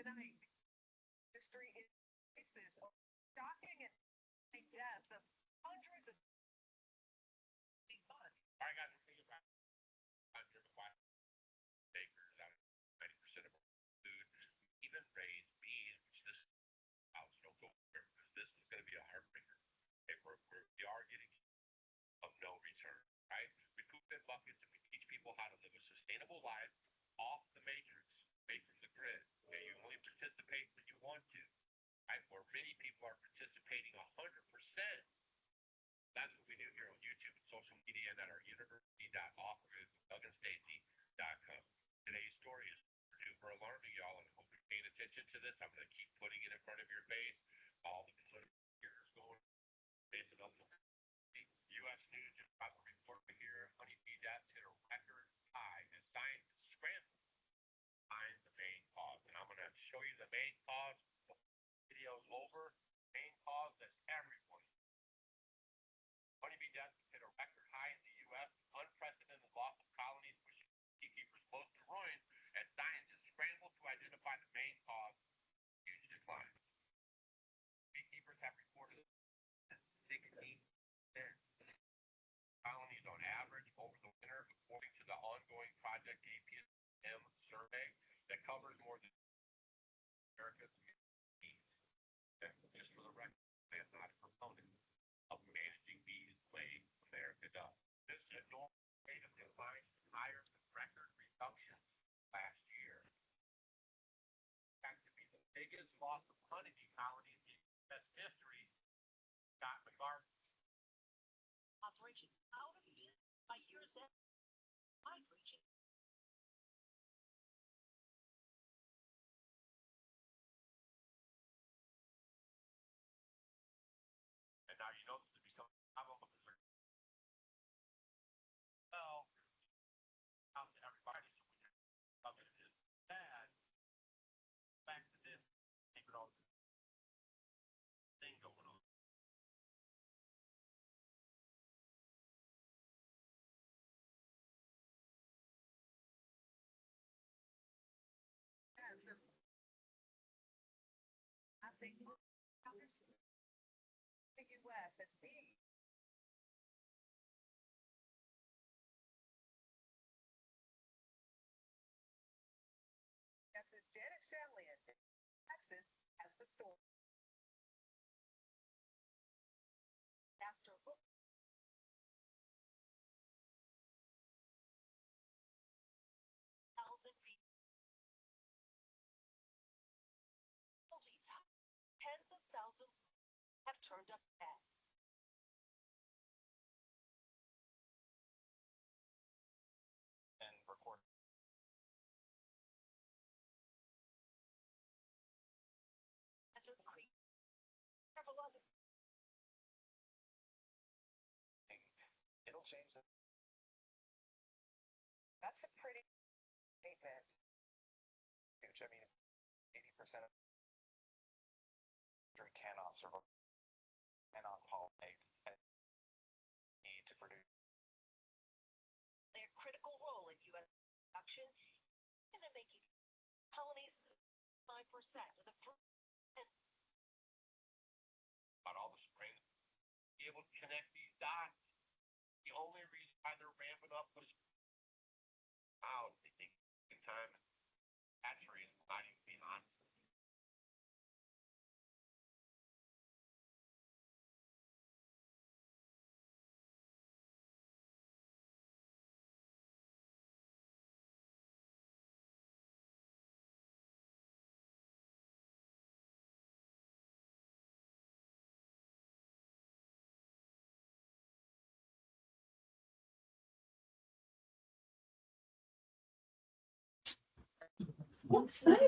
tonight, industry cases of shocking and deaths of hundreds of months. I got to think about driven by bakers out of 90% of our food, even raised bees, which this house don't go there because this is going to be a heartbreaker. Okay, we are getting of no return, right? We poop in buckets and we teach people how to live a sustainable life off the matrix, away from the grid. Okay, you only participate when you want to, right? Where many people are participating 100%. That's what we do here on YouTube and social media and at our university.offgridwithdougandstacy.com. Today's story is super alarming, y'all, and I hope you're paying attention to this. I'm going to keep putting it in front of your face. All the political figures going based on the U.S. News just got the report here. Honeybee deaths hit a record high as scientists scramble to find the main cause. And I'm going to show you the main cause. The video's over. Main cause that everyone. Honeybee deaths hit a record high in the U.S. Unprecedented loss of colonies, pushing beekeepers close to ruin as scientists scramble to identify the main cause of huge decline. Beekeepers have reported 16% colonies on average over the winter, according to the ongoing Project APM survey that covers more than America's bees. And just for the record, I am not a proponent of managing bees the way America does. This enormous rate of decline is higher than record reductions last year. In fact, to be the biggest loss of honeybee colonies in U.S. history, Scott McGarvey. Operation out of bees by year's end. Wide-reaching. And now you know this has become a problem because well, out to everybody, so when you're of it is bad, back to this, keep it all thing going on. I think how this the U.S. has been. That's a Janet Shanley in Texas as the story. After Thousand people. Police have tens of thousands have turned up dead. And record. Desert Creek. Several other. It'll change the that's a pretty statement. Huge. I mean, 80% of cannot survive, cannot pollinate, and need to produce. Their critical role in U.S. production and in making colonies 5% of the fruit. about all the spring. Be able to connect these dots. The only reason why they're ramping up was out. They think in time saturated, not even being honest. What's that?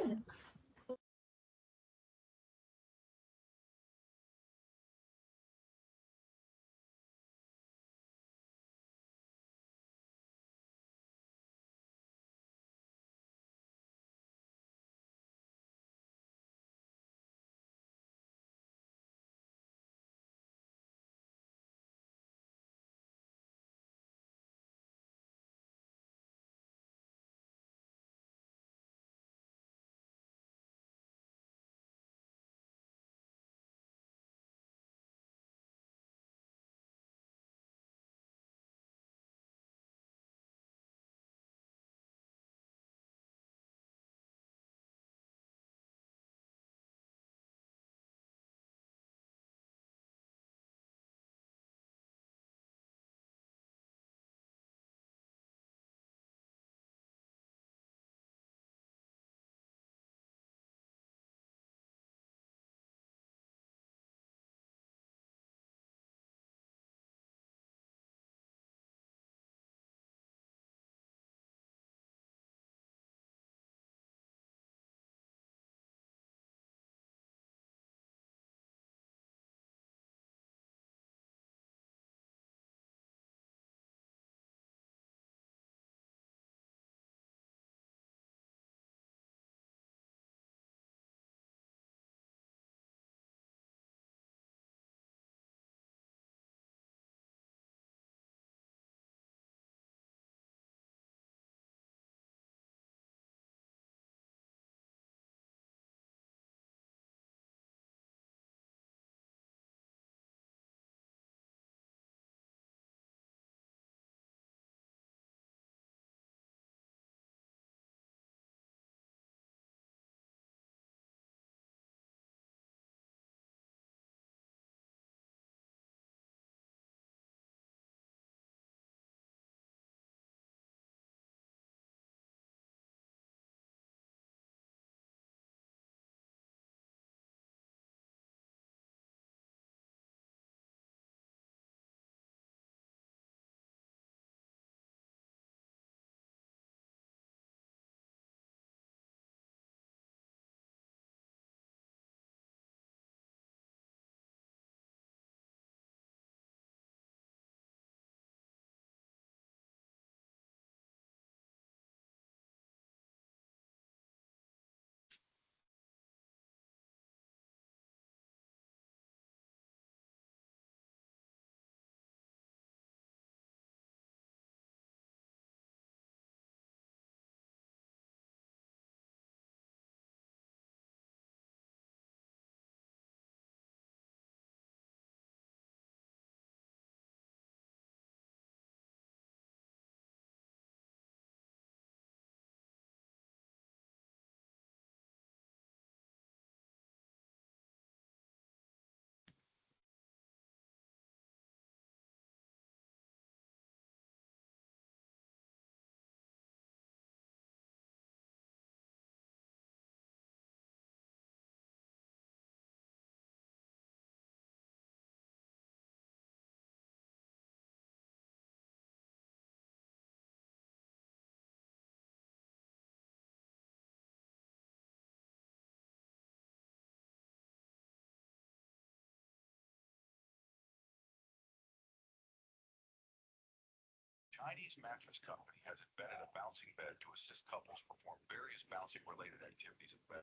Chinese mattress company has invented a bouncing bed to assist couples perform various bouncing-related activities in bed.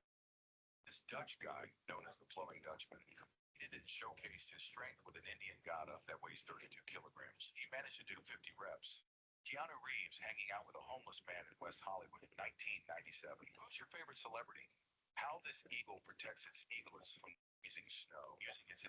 This Dutch guy, known as the Flowing Dutchman, competed and showcased his strength with an Indian Gada that weighs 32 kilograms. He managed to do 50 reps. Keanu Reeves hanging out with a homeless man in West Hollywood in 1997. Who's your favorite celebrity? How this eagle protects its eaglets from freezing snow using its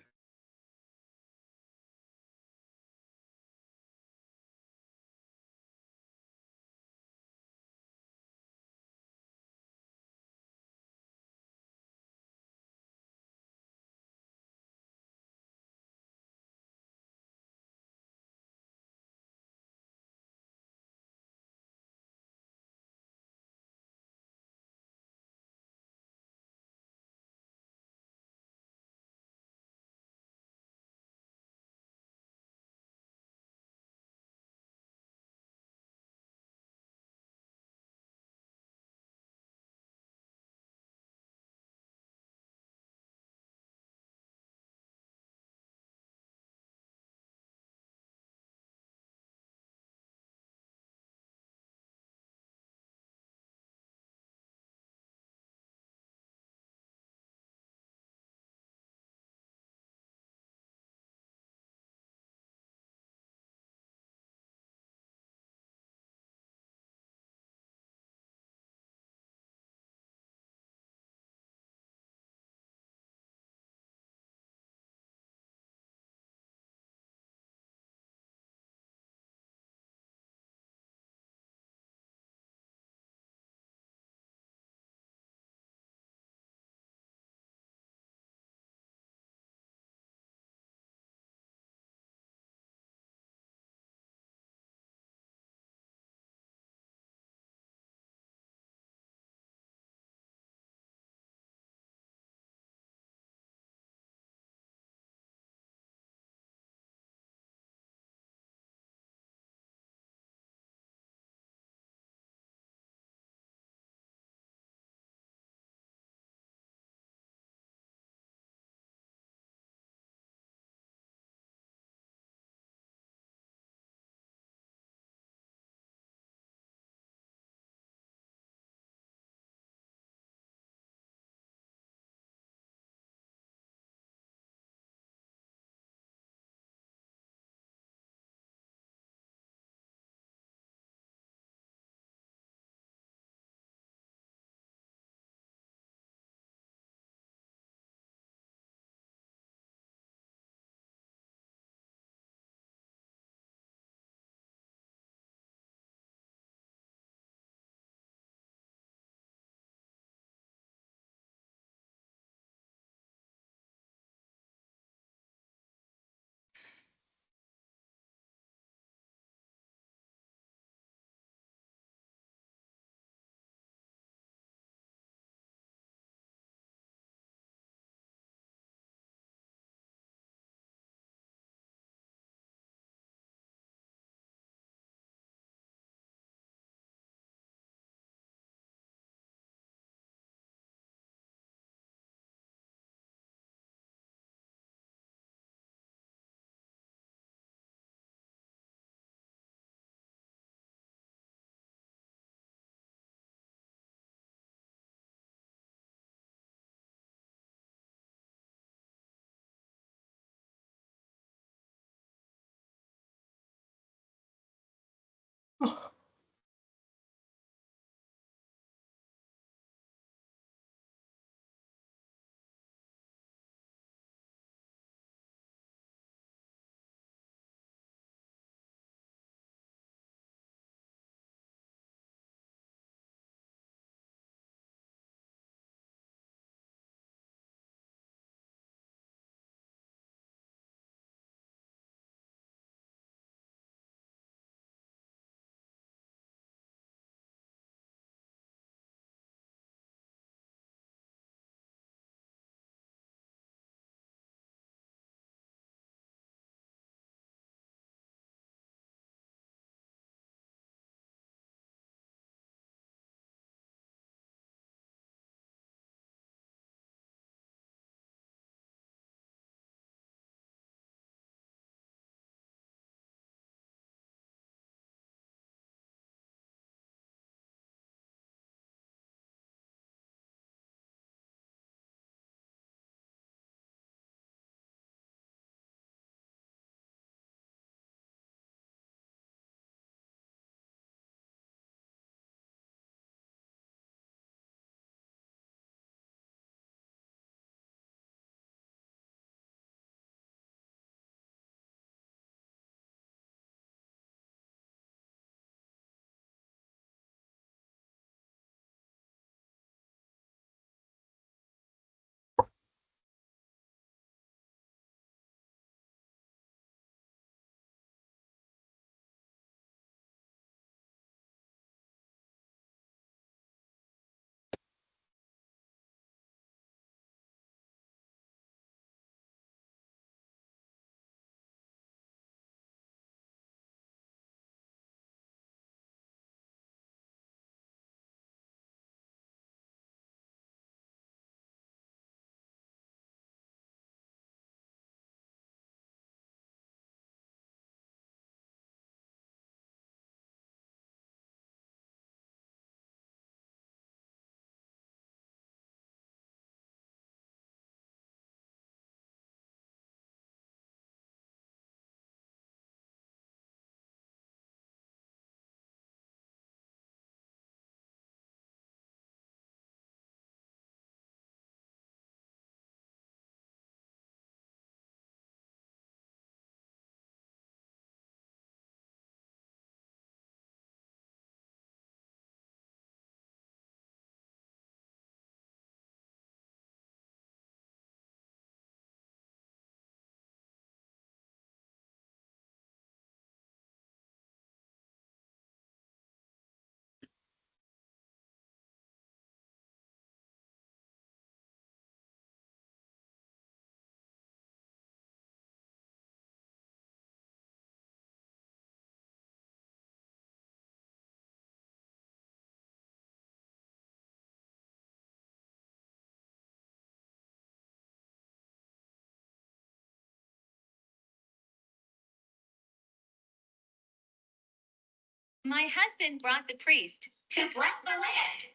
My husband brought the priest to bless the land.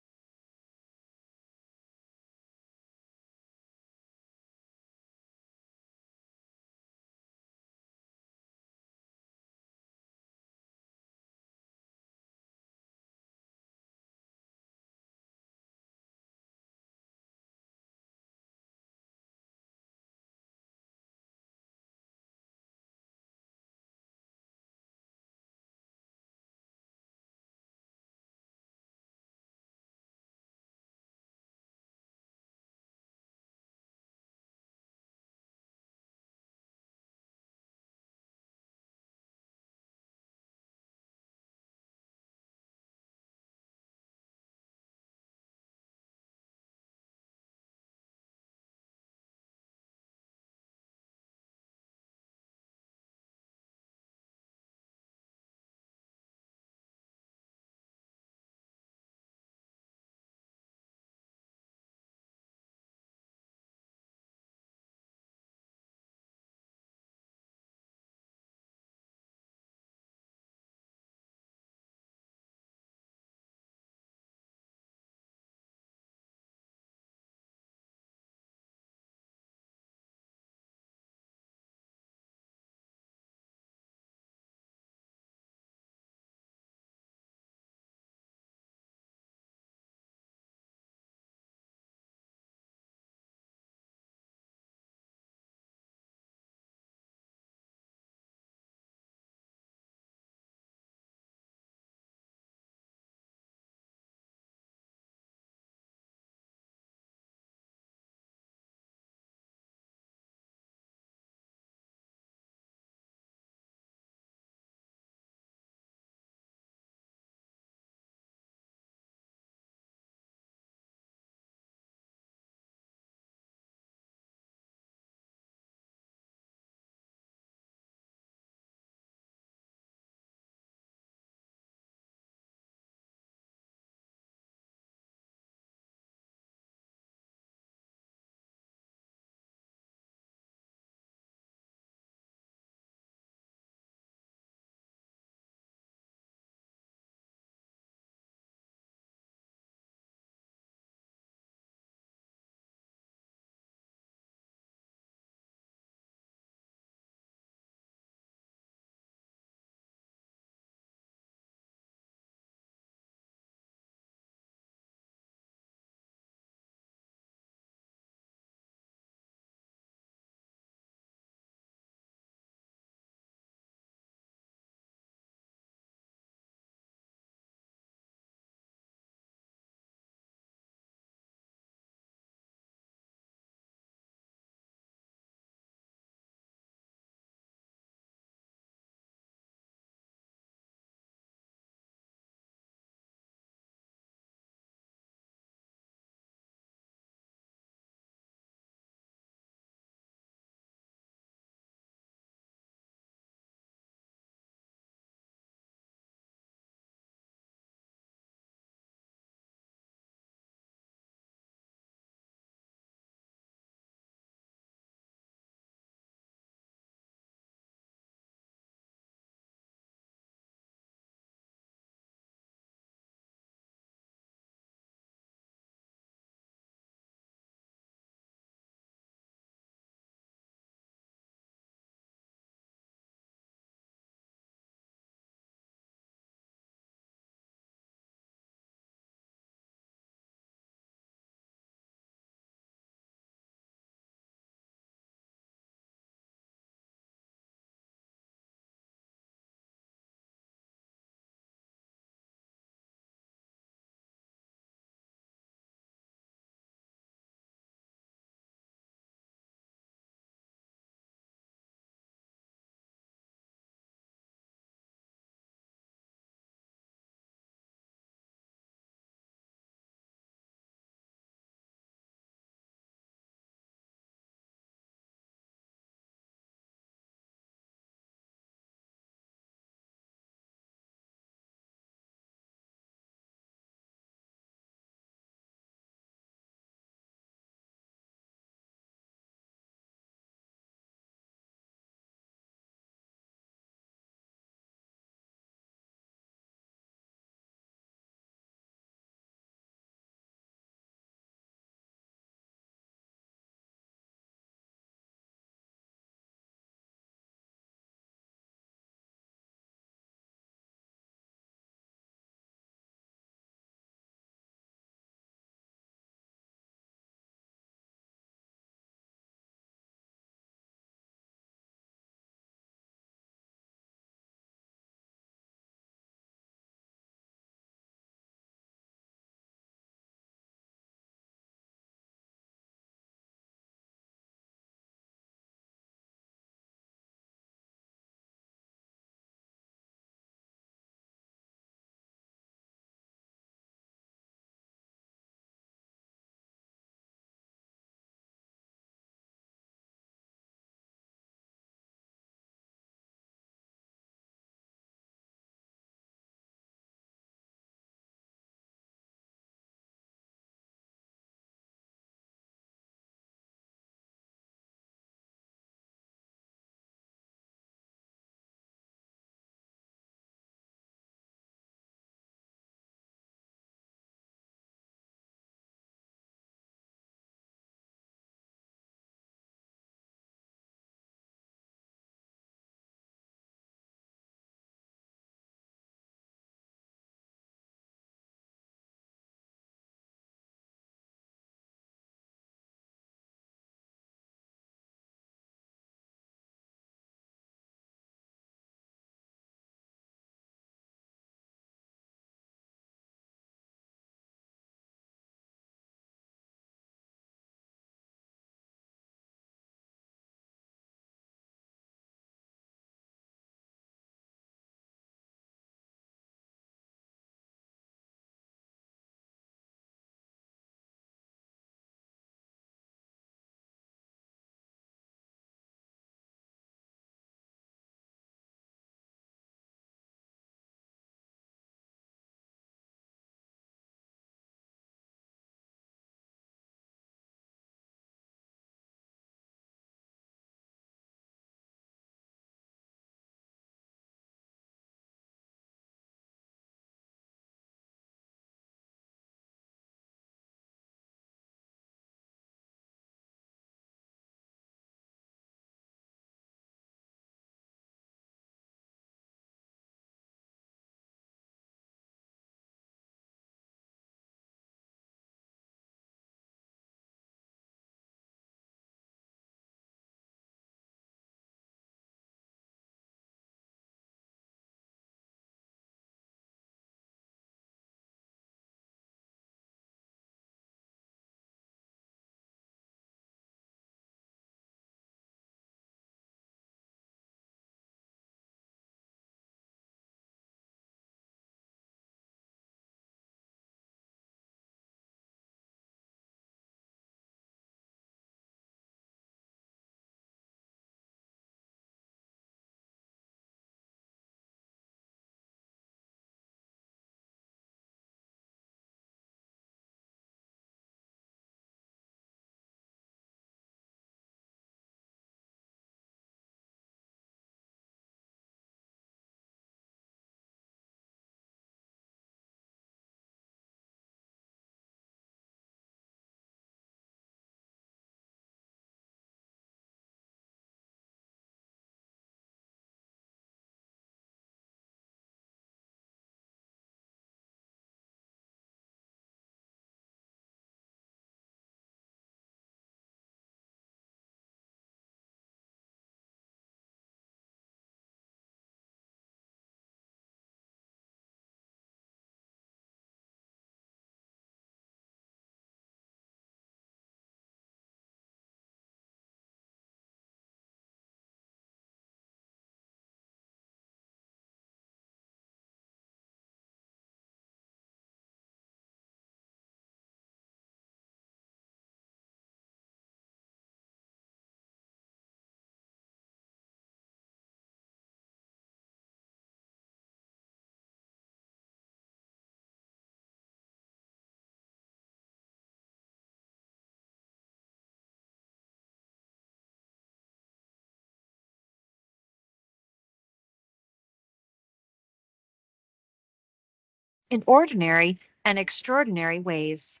in ordinary and extraordinary ways.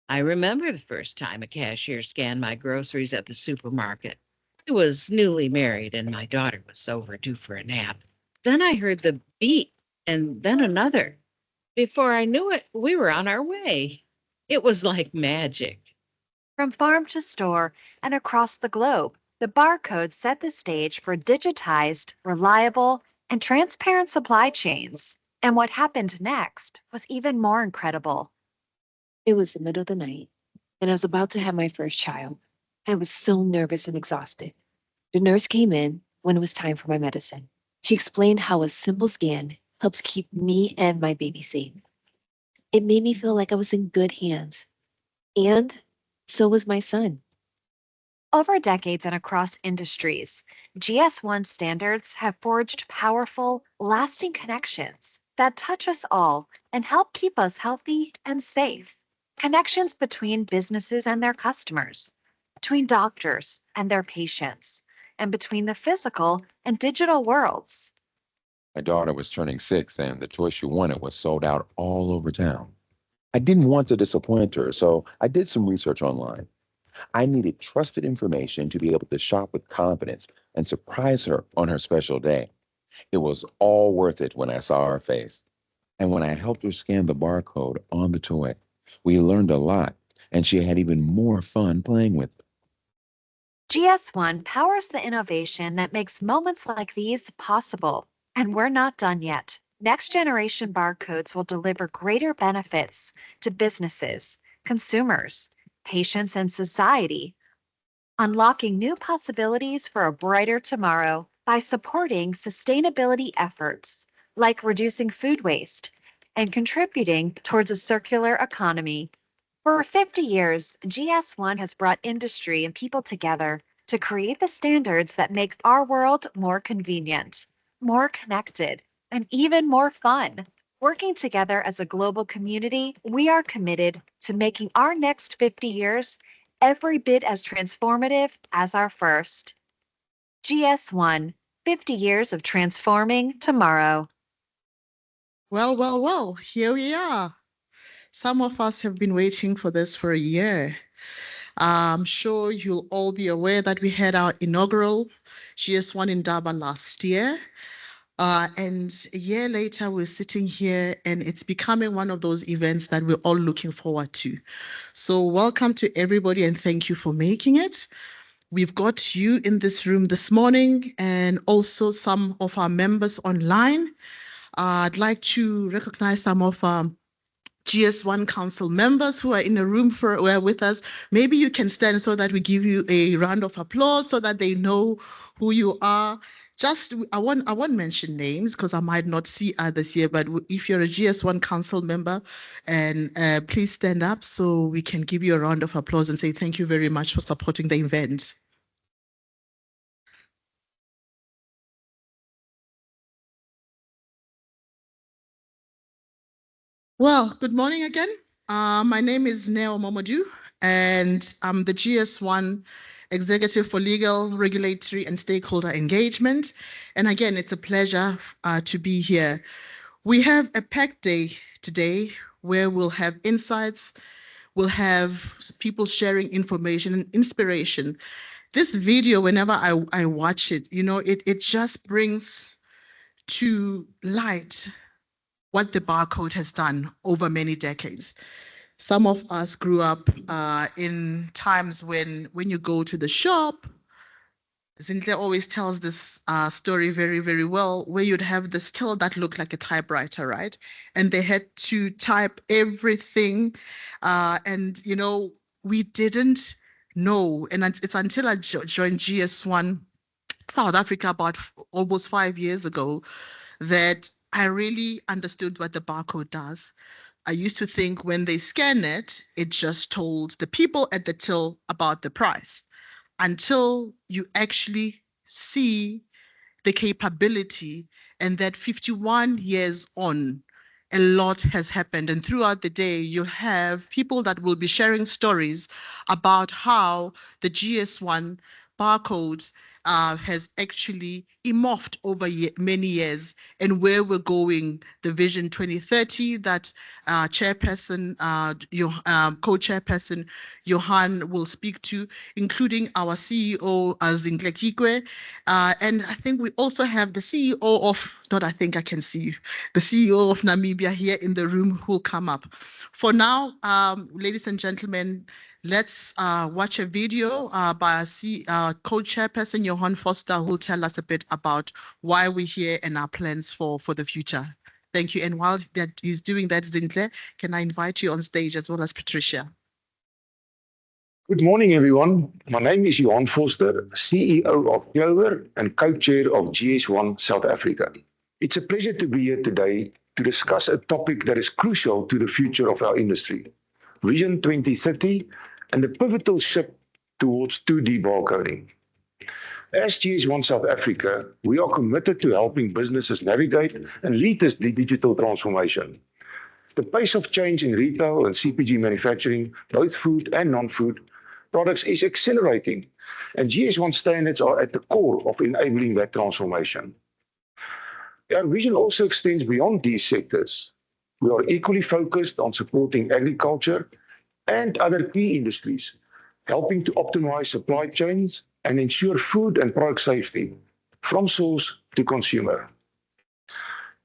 I remember the first time a cashier scanned my groceries at the supermarket. I was newly married and my daughter was overdue for a nap. Then I heard the beep and then another. Before I knew it, we were on our way. It was like magic. From farm to store and across the globe, the barcode set the stage for digitized, reliable, and transparent supply chains. And what happened next was even more incredible. It was the middle of the night, and I was about to have my first child. I was so nervous and exhausted. The nurse came in when it was time for my medicine. She explained how a simple scan helps keep me and my baby safe. It made me feel like I was in good hands. And so was my son. Over decades and across industries, GS1 standards have forged powerful, lasting connections that touch us all and help keep us healthy and safe. Connections between businesses and their customers, between doctors and their patients, and between the physical and digital worlds. My daughter was turning 6, and the toy she wanted was sold out all over town. I didn't want to disappoint her, so I did some research online. I needed trusted information to be able to shop with confidence and surprise her on her special day. It was all worth it when I saw her face. And when I helped her scan the barcode on the toy, we learned a lot, and she had even more fun playing with it. GS1 powers the innovation that makes moments like these possible. And we're not done yet. Next generation barcodes will deliver greater benefits to businesses, consumers, patients, and society, unlocking new possibilities for a brighter tomorrow by supporting sustainability efforts like reducing food waste and contributing towards a circular economy. For 50 years, GS1 has brought industry and people together to create the standards that make our world more convenient, more connected, and even more fun. Working together as a global community, we are committed to making our next 50 years every bit as transformative as our first. GS1, 50 years of transforming tomorrow. Well, here we are. Some of us have been waiting for this for a year. I'm sure you'll all be aware that we had our inaugural GS1 in Indaba last year. And a year later, we're sitting here and it's becoming one of those events that we're all looking forward to. So welcome to everybody and thank you for making it. We've got you in this room this morning and also some of our members online. I'd like to recognize some of GS1 Council members who are in the room with us. Maybe you can stand so that we give you a round of applause so that they know who you are. I won't mention names because I might not see others here, but if you're a GS1 Council member, and please stand up so we can give you a round of applause and say thank you very much for supporting the event. Well, good morning again. My name is Neo Momodu, and I'm the GS1 Executive for Legal, Regulatory, and Stakeholder Engagement. And again, it's a pleasure to be here. We have a packed day today where we'll have insights, we'll have people sharing information and inspiration. This video, whenever I watch it, it just brings to light what the barcode has done over many decades. Some of us grew up in times when you go to the shop, Zintle always tells this story very, very well, where you'd have this till that looked like a typewriter, right? And they had to type everything. And, we didn't know. And it's until I joined GS1 South Africa about almost 5 years ago that I really understood what the barcode does. I used to think when they scan it, it just told the people at the till about the price until you actually see the capability, and that 51 years on, a lot has happened. And throughout the day, you have people that will be sharing stories about how the GS1 barcode has actually evolved over many years, and where we're going, the Vision 2030 that Chairperson, Co-Chairperson Johan will speak to, including our CEO, Zinhle Kikwe. And I think we also have the CEO of, not I think I can see you, the CEO of Namibia here in the room who will come up. For now, ladies and gentlemen, let's watch a video by our co-chairperson, Johan Foster, who will tell us a bit about why we're here and our plans for the future. Thank you. And while that he's doing that, Zinhle, can I invite you on stage as well as Patricia? Good morning, everyone. My name is Johan Foster, CEO of Clover and co-chair of GS1 South Africa. It's a pleasure to be here today to discuss a topic that is crucial to the future of our industry, Vision 2030 and the pivotal shift towards 2D barcoding. As GS1 South Africa, we are committed to helping businesses navigate and lead this digital transformation. The pace of change in retail and CPG manufacturing, both food and non-food products, is accelerating, and GS1 standards are at the core of enabling that transformation. Our vision also extends beyond these sectors. We are equally focused on supporting agriculture and other key industries, helping to optimize supply chains and ensure food and product safety from source to consumer.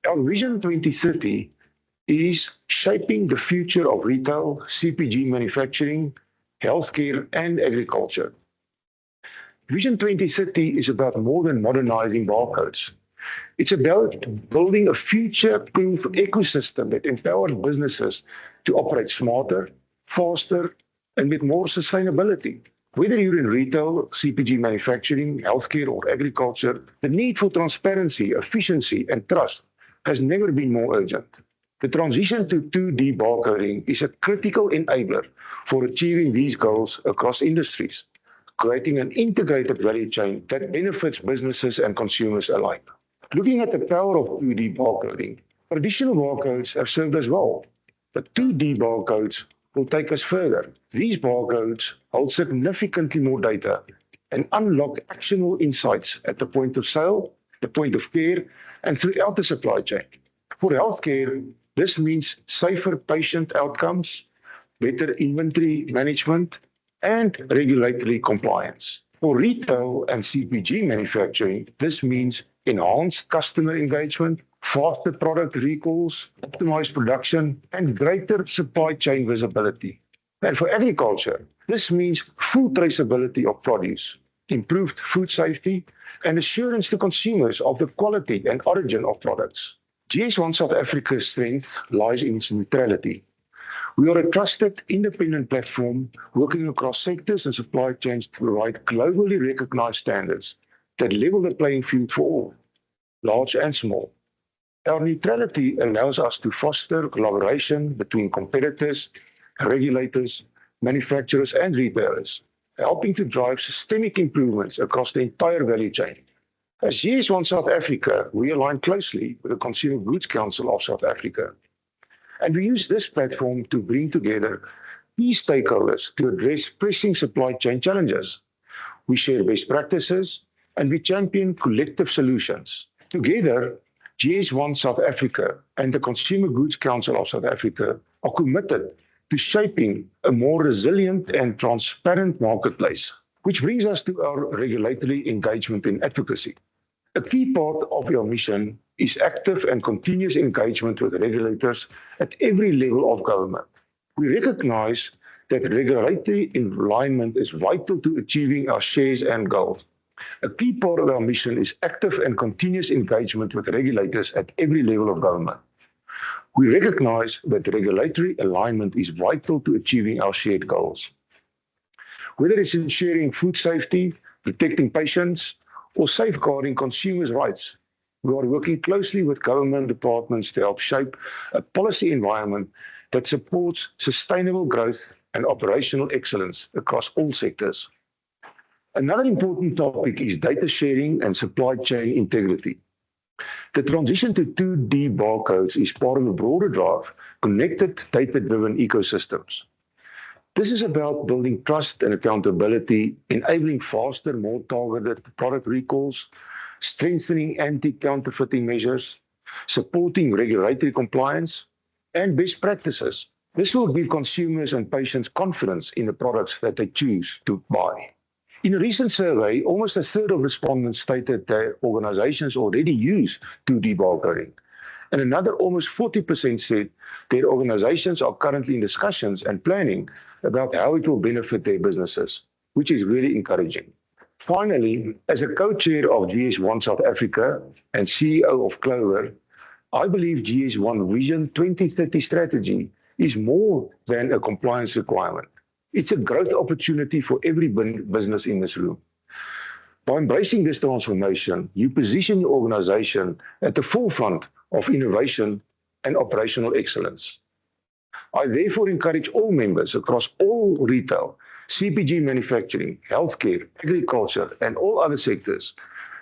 Our Vision 2030 is shaping the future of retail, CPG manufacturing, healthcare, and agriculture. Vision 2030 is about more than modernizing barcodes. It's about building a future-proof ecosystem that empowers businesses to operate smarter, faster, and with more sustainability. Whether you're in retail, CPG manufacturing, healthcare, or agriculture, the need for transparency, efficiency, and trust has never been more urgent. The transition to 2D barcoding is a critical enabler for achieving these goals across industries, creating an integrated value chain that benefits businesses and consumers alike. Looking at the power of 2D barcoding, traditional barcodes have served us well, but 2D barcodes will take us further. These barcodes hold significantly more data and unlock actionable insights at the point of sale, the point of care, and throughout the supply chain. For healthcare, this means safer patient outcomes, better inventory management, and regulatory compliance. For retail and CPG manufacturing, this means enhanced customer engagement, faster product recalls, optimized production, and greater supply chain visibility. And for agriculture, this means full traceability of produce, improved food safety, and assurance to consumers of the quality and origin of products. GS1 South Africa's strength lies in its neutrality. We are a trusted, independent platform working across sectors and supply chains to provide globally recognized standards that level the playing field for all, large and small. Our neutrality allows us to foster collaboration between competitors, regulators, manufacturers, and retailers, helping to drive systemic improvements across the entire value chain. As GS1 South Africa, we align closely with the Consumer Goods Council of South Africa, and we use this platform to bring together key stakeholders to address pressing supply chain challenges. We share best practices, and we champion collective solutions. Together, GS1 South Africa and the Consumer Goods Council of South Africa are committed to shaping a more resilient and transparent marketplace, which brings us to our regulatory engagement and advocacy. A key part of our mission is active and continuous engagement with regulators at every level of government. We recognize that regulatory alignment is vital to achieving our shares and goals. A key part of our mission is active and continuous engagement with regulators at every level of government. We recognize that regulatory alignment is vital to achieving our shared goals. Whether it's ensuring food safety, protecting patients, or safeguarding consumers' rights, we are working closely with government departments to help shape a policy environment that supports sustainable growth and operational excellence across all sectors. Another important topic is data sharing and supply chain integrity. The transition to 2D barcodes is part of a broader drive, connected data-driven ecosystems. This is about building trust and accountability, enabling faster, more targeted product recalls, strengthening anti-counterfeiting measures, supporting regulatory compliance, and best practices. This will give consumers and patients confidence in the products that they choose to buy. In a recent survey, almost a third of respondents stated their organizations already use 2D barcoding. And another almost 40% said their organizations are currently in discussions and planning about how it will benefit their businesses, which is really encouraging. Finally, as a co-chair of GS1 South Africa and CEO of Clover, I believe GS1 Vision 2030 strategy is more than a compliance requirement. It's a growth opportunity for every business in this room. By embracing this transformation, you position your organization at the forefront of innovation and operational excellence. I therefore encourage all members across all retail, CPG manufacturing, healthcare, agriculture, and all other sectors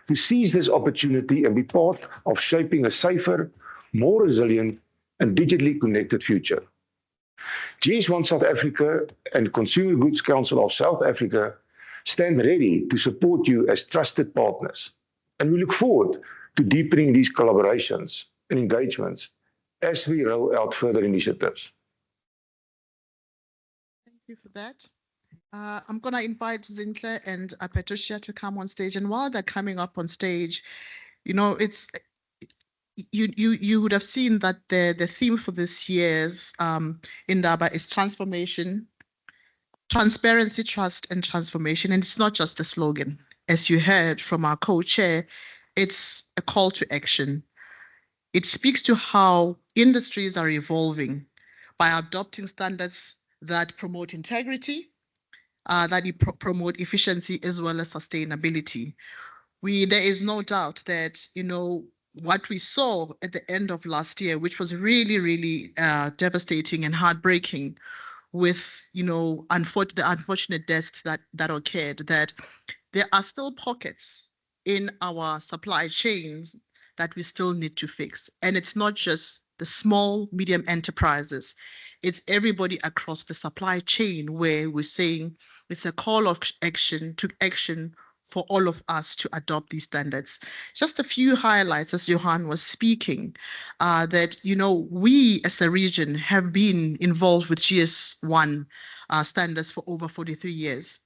to seize this opportunity and be part of shaping a safer, more resilient, and digitally connected future. GS1 South Africa and Consumer Goods Council of South Africa stand ready to support you as trusted partners. And we look forward to deepening these collaborations and engagements as we roll out further initiatives. Thank you for that. I'm going to invite Zinhle and Patricia to come on stage. And while they're coming up on stage, you know, it's you would have seen that the theme for this year's Indaba is transformation, transparency, trust, and transformation. And it's not just a slogan. As you heard from our co-chair, it's a call to action. It speaks to how industries are evolving by adopting standards that promote integrity, that promote efficiency as well as sustainability. There is no doubt that, you know, what we saw at the end of last year, which was really, really devastating and heartbreaking, with, you know, the unfortunate deaths that occurred, that there are still pockets in our supply chains that we still need to fix. And it's not just the small, medium enterprises. It's everybody across the supply chain where we're saying it's a call of action to action for all of us to adopt these standards. Just a few highlights as Johan was speaking, that, you know, we as a region have been involved with GS1 standards for over 43 years.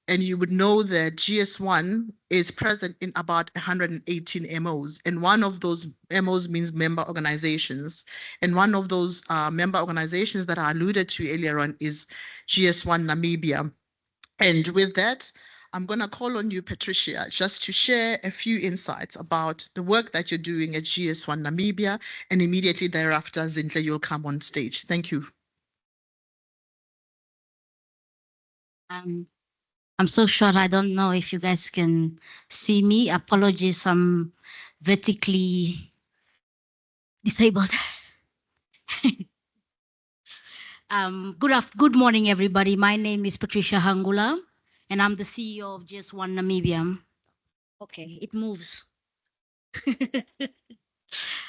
And you would know that GS1 is present in about 118 MOs. And one of those MOs means member organizations. And one of those member organizations that I alluded to earlier on is GS1 Namibia. And with that, I'm going to call on you, Patricia, just to share a few insights about the work that you're doing at GS1 Namibia. And immediately thereafter, Zinhle, you'll come on stage. Thank you. I'm so short, I don't know if you guys can see me. Apologies, I'm vertically disabled. Good morning, everybody. My name is Patricia Hangula, and I'm the CEO of GS1 Namibia. Okay, it moves.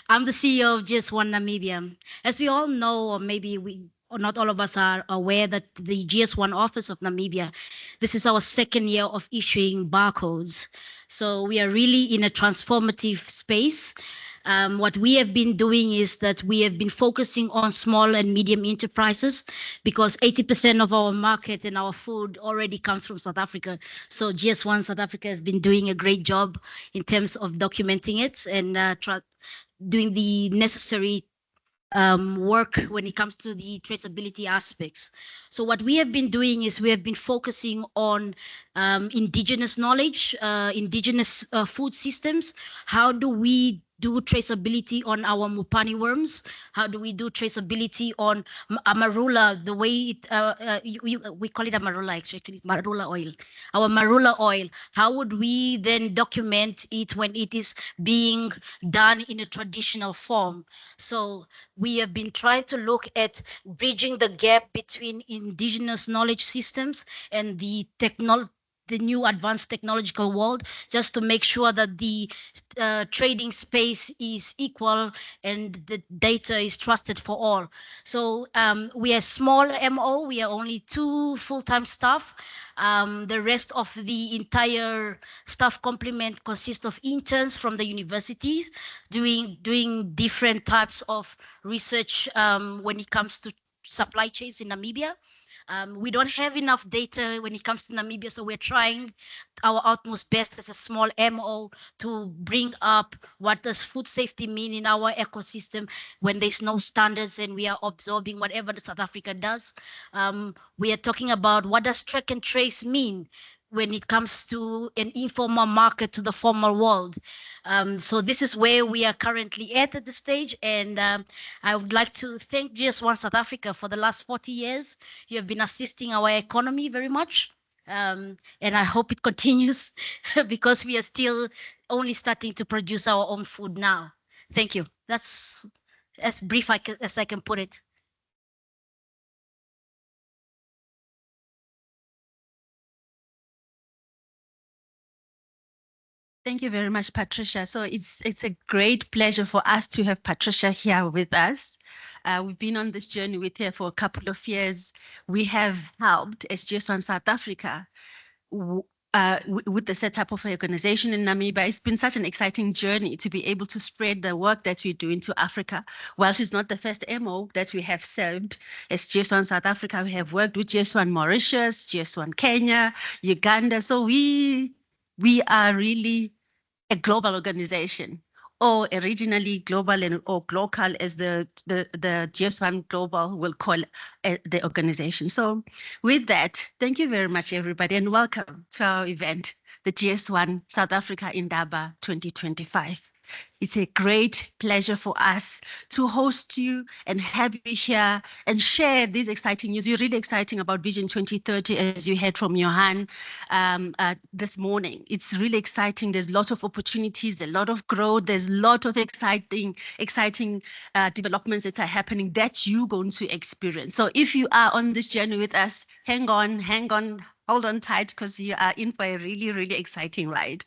I'm the CEO of GS1 Namibia. As we all know, or maybe or not all of us are aware, that the GS1 office of Namibia, this is our second year of issuing barcodes. So we are really in a transformative space. What we have been doing is that we have been focusing on small and medium enterprises, because 80% of our market and our food already comes from South Africa. So GS1 South Africa has been doing a great job in terms of documenting it and doing the necessary work when it comes to the traceability aspects. So what we have been doing is we have been focusing on indigenous knowledge, indigenous food systems. How do we do traceability on our Mupani worms? How do we do traceability on amarula, the way we call it amarula, actually, marula oil, our marula oil? How would we then document it when it is being done in a traditional form? So we have been trying to look at bridging the gap between indigenous knowledge systems and the the new advanced technological world, just to make sure that the trading space is equal and the data is trusted for all. So we are small MO, we are only 2 full-time staff. The rest of the entire staff complement consists of interns from the universities doing different types of research when it comes to supply chains in Namibia. We don't have enough data when it comes to Namibia, so we're trying our utmost best as a small MO to bring up what does food safety mean in our ecosystem when there's no standards and we are absorbing whatever South Africa does. We are talking about what does track and trace mean when it comes to an informal market to the formal world. So this is where we are currently at the stage, and I would like to thank GS1 South Africa for the last 40 years. You have been assisting our economy very much, and I hope it continues because we are still only starting to produce our own food now. Thank you. That's as brief as I can put it. Thank you very much, Patricia. So it's a great pleasure for us to have Patricia here with us. We've been on this journey with her for a couple of years. We have helped as GS1 South Africa with the setup of an organization in Namibia. It's been such an exciting journey to be able to spread the work that we do into Africa. While she's not the first MO that we have served as GS1 South Africa, we have worked with GS1 Mauritius, GS1 Kenya, Uganda. So we are really a global organization, or a regionally global or local, as the GS1 Global will call the organization. So with that, thank you very much, everybody, and welcome to our event, the GS1 South Africa Indaba 2025. It's a great pleasure for us to host you and have you here and share this exciting news. You're really exciting about Vision 2030, as you heard from Johan this morning. It's really exciting. There's a lot of opportunities, a lot of growth. There's a lot of exciting developments that are happening that you're going to experience. So if you are on this journey with us, hang on, hold on tight, because you are in for a really, really exciting ride.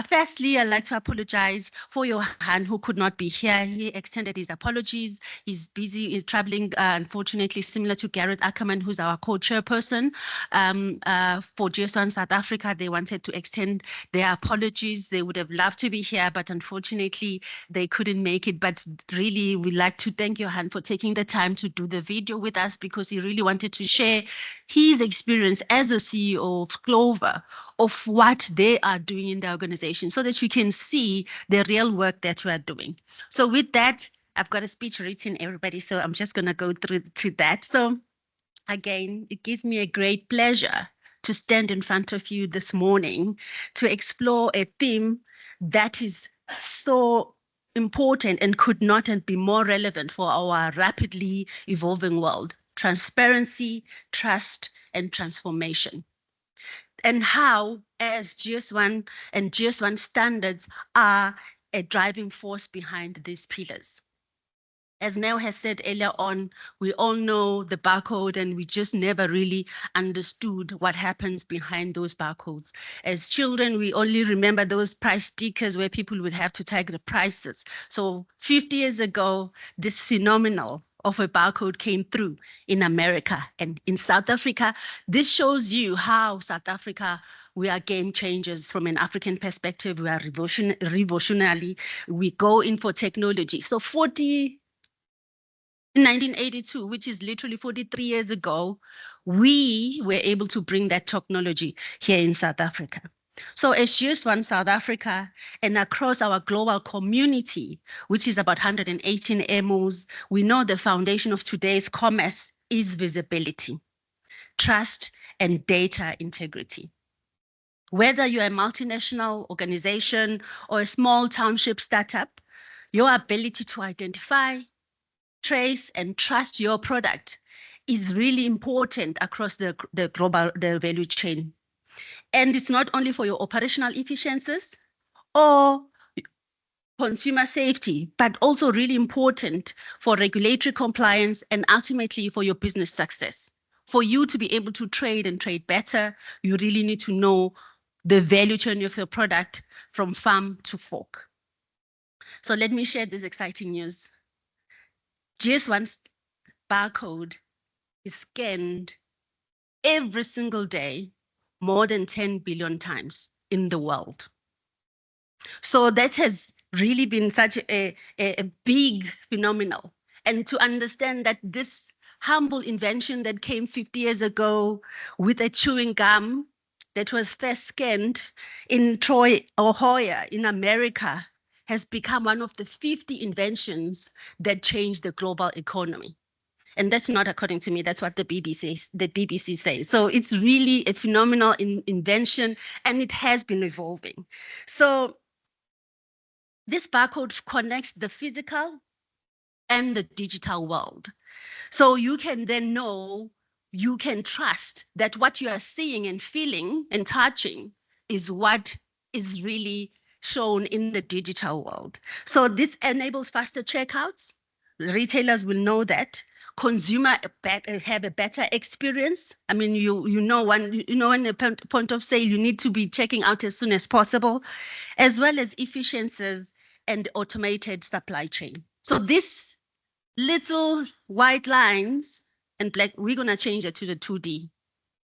Firstly, I'd like to apologize for Johan, who could not be here. He extended his apologies. He's busy traveling, unfortunately, similar to Garrett Ackerman, who's our co-chairperson for GS1 South Africa. They wanted to extend their apologies. They would have loved to be here, but unfortunately, they couldn't make it. But really, we'd like to thank Johan for taking the time to do the video with us, because he really wanted to share his experience as a CEO of Clover, of what they are doing in the organization, so that we can see the real work that we are doing. So with that, I've got a speech written, everybody, so I'm just going to go through to that. So again, it gives me a great pleasure to stand in front of you this morning to explore a theme that is so important and could not be more relevant for our rapidly evolving world: transparency, trust, and transformation. And how, as GS1 and GS1 standards are a driving force behind these pillars. As Nell has said earlier on, we all know the barcode, and we just never really understood what happens behind those barcodes. As children, we only remember those price stickers where people would have to tag the prices. So 50 years ago, this phenomenon of a barcode came through in America and in South Africa. This shows you how South Africa, we are game changers from an African perspective. We are revolutionary. We go in for technology. So in 1982, which is literally 43 years ago, we were able to bring that technology here in South Africa. So as GS1 South Africa and across our global community, which is about 118 MOs, we know the foundation of today's commerce is visibility, trust, and data integrity. Whether you're a multinational organization or a small township startup, your ability to identify, trace, and trust your product is really important across the global value chain. And it's not only for your operational efficiencies or consumer safety, but also really important for regulatory compliance and ultimately for your business success. For you to be able to trade and trade better, you really need to know the value chain of your product from farm to fork. So let me share this exciting news. GS1's barcode is scanned every single day more than 10 billion times in the world. So that has really been such a big phenomenon. And to understand that this humble invention that came 50 years ago with a chewing gum that was first scanned in Troy, Ohio, in America, has become one of the 50 inventions that changed the global economy. And that's not according to me, that's what the BBC says. So it's really a phenomenal invention, and it has been evolving. So this barcode connects the physical and the digital world. So you can then know, you can trust that what you are seeing and feeling and touching is what is really shown in the digital world. So this enables faster checkouts. Retailers will know that. Consumer have a better experience. I mean, you know when the point of sale, you need to be checking out as soon as possible, as well as efficiencies and automated supply chain. So this little white lines and black, we're gonna change it to the 2D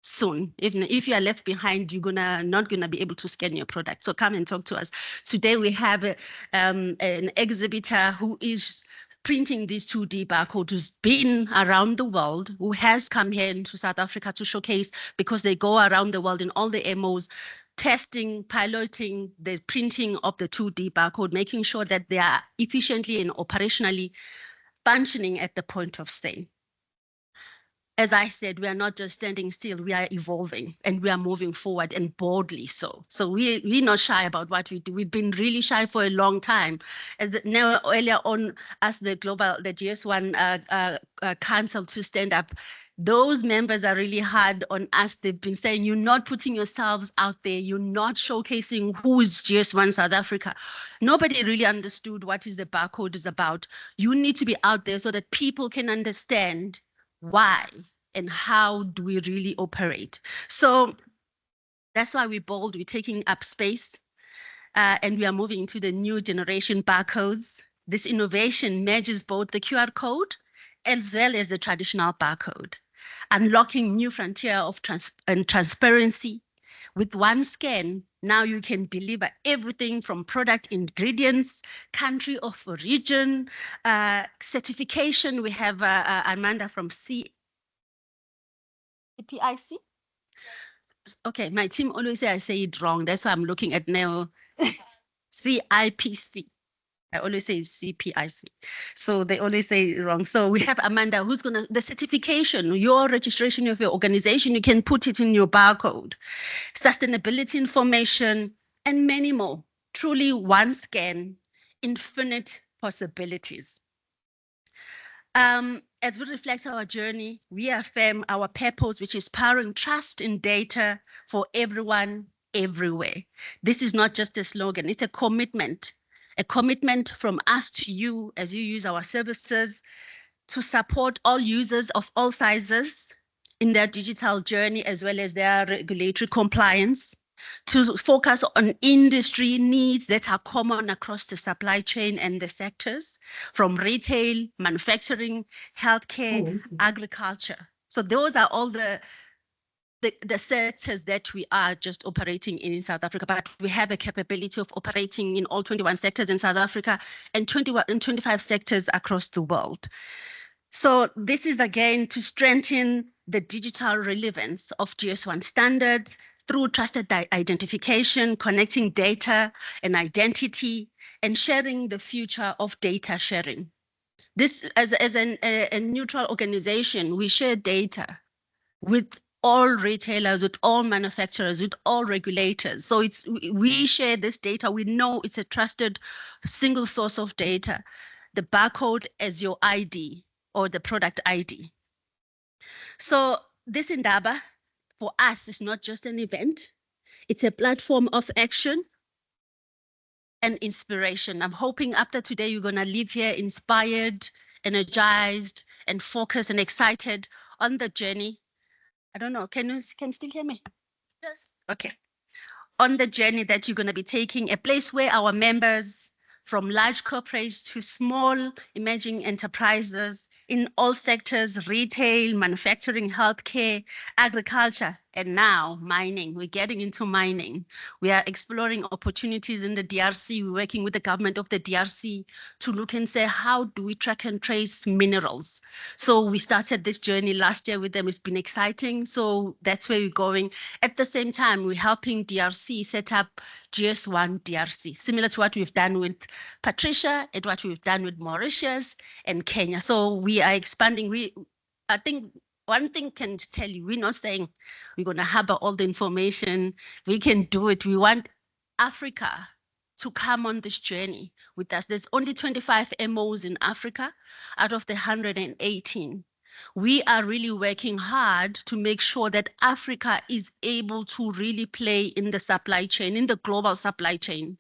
soon. If you are left behind, you're not gonna be able to scan your product. So come and talk to us. Today we have an exhibitor who is printing these 2D barcodes, who's been around the world, who has come here into South Africa to showcase, because they go around the world in all the MOs, testing, piloting the printing of the 2D barcode, making sure that they are efficiently and operationally functioning at the point of sale. As I said, we are not just standing still, we are evolving and we are moving forward, and boldly so. So we're not shy about what we do. We've been really shy for a long time. Now, earlier on, as the GS1 council to stand up, those members are really hard on us. They've been saying, you're not putting yourselves out there. You're not showcasing who is GS1 South Africa. Nobody really understood what is the barcode is about. You need to be out there so that people can understand why and how do we really operate. So that's why we're bold. We're taking up space and we are moving to the new generation barcodes. This innovation merges both the QR code as well as the traditional barcode, unlocking new frontier of transparency. With one scan, now you can deliver everything from product ingredients, country of origin, certification. We have Amanda from CPIC. Okay, my team always say I say it wrong. That's why I'm looking at now. CIPC. I always say CPIC. So they always say it wrong. So we have Amanda who's gonna, the certification, your registration of your organization, you can put it in your barcode, sustainability information, and many more. Truly one scan, infinite possibilities. As we reflect our journey, we affirm our purpose, which is powering trust in data for everyone, everywhere. This is not just a slogan, it's a commitment from us to you as you use our services to support all users of all sizes in their digital journey, as well as their regulatory compliance, to focus on industry needs that are common across the supply chain and the sectors, from retail, manufacturing, healthcare, agriculture. So those are all the sectors that we are just operating in South Africa, but we have a capability of operating in all 21 sectors in South Africa and 25 sectors across the world. So this is again to strengthen the digital relevance of GS1 standards through trusted identification, connecting data and identity, and sharing the future of data sharing. This, as a neutral organization, we share data with all retailers, with all manufacturers, with all regulators. So we share this data. We know it's a trusted single source of data. The barcode as your ID or the product ID. So this Indaba for us is not just an event. It's a platform of action and inspiration. I'm hoping after today, you're going to leave here inspired, energized, and focused and excited on the journey I don't know. Can you still hear me? Yes. Okay. On the journey that you're going to be taking, a place where our members from large corporates to small emerging enterprises in all sectors, retail, manufacturing, healthcare, agriculture, and now mining. We're getting into mining. We are exploring opportunities in the DRC. We're working with the government of the DRC to look and say, how do we track and trace minerals? So we started this journey last year with them. It's been exciting. So that's where we're going. At the same time, we're helping DRC set up GS1 DRC, similar to what we've done with Patricia and what we've done with Mauritius and Kenya. So we are expanding. I think one thing can tell you, we're not saying we're going to harbor all the information. We can do it. We want Africa to come on this journey with us. There's only 25 MOs in Africa out of the 118. We are really working hard to make sure that Africa is able to really play in the supply chain, in the global supply chain.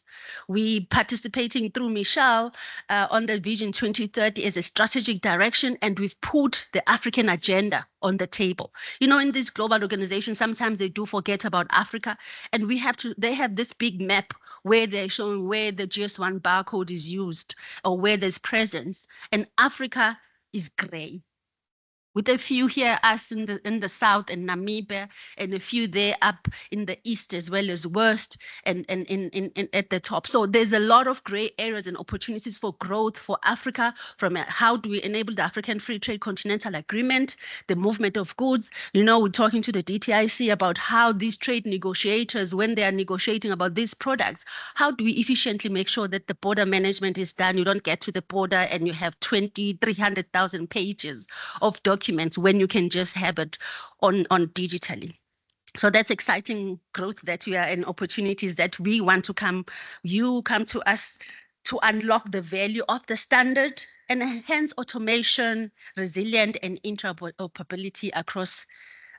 We participating through Michelle on the Vision 2030 as a strategic direction, and we've put the African agenda on the table. You know, in these global organizations, sometimes they do forget about Africa, and they have this big map where they're showing where the GS1 barcode is used or where there's presence, and Africa is gray, with a few here, us in the south and Namibia, and a few there up in the east as well as west and in at the top. So there's a lot of gray areas and opportunities for growth for Africa from how do we enable the African Free Trade Continental Agreement, the movement of goods. You know, we're talking to the DTIC about how these trade negotiators, when they are negotiating about these products, how do we efficiently make sure that the border management is done? You don't get to the border and you have 300,000 pages of documents when you can just have it on digitally. So that's exciting growth that we are and opportunities that we want to come to us to unlock the value of the standard and enhance automation, resilient and interoperability across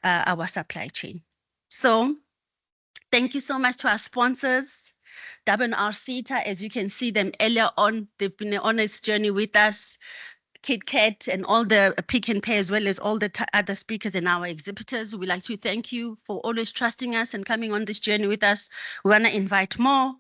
our supply chain. So thank you so much to our sponsors, WRCTA, as you can see them earlier on, they've been on this journey with us. KitKat and all the Pick and Pay, as well as all the other speakers and our exhibitors. We'd like to thank you for always trusting us and coming on this journey with us. We want to invite more.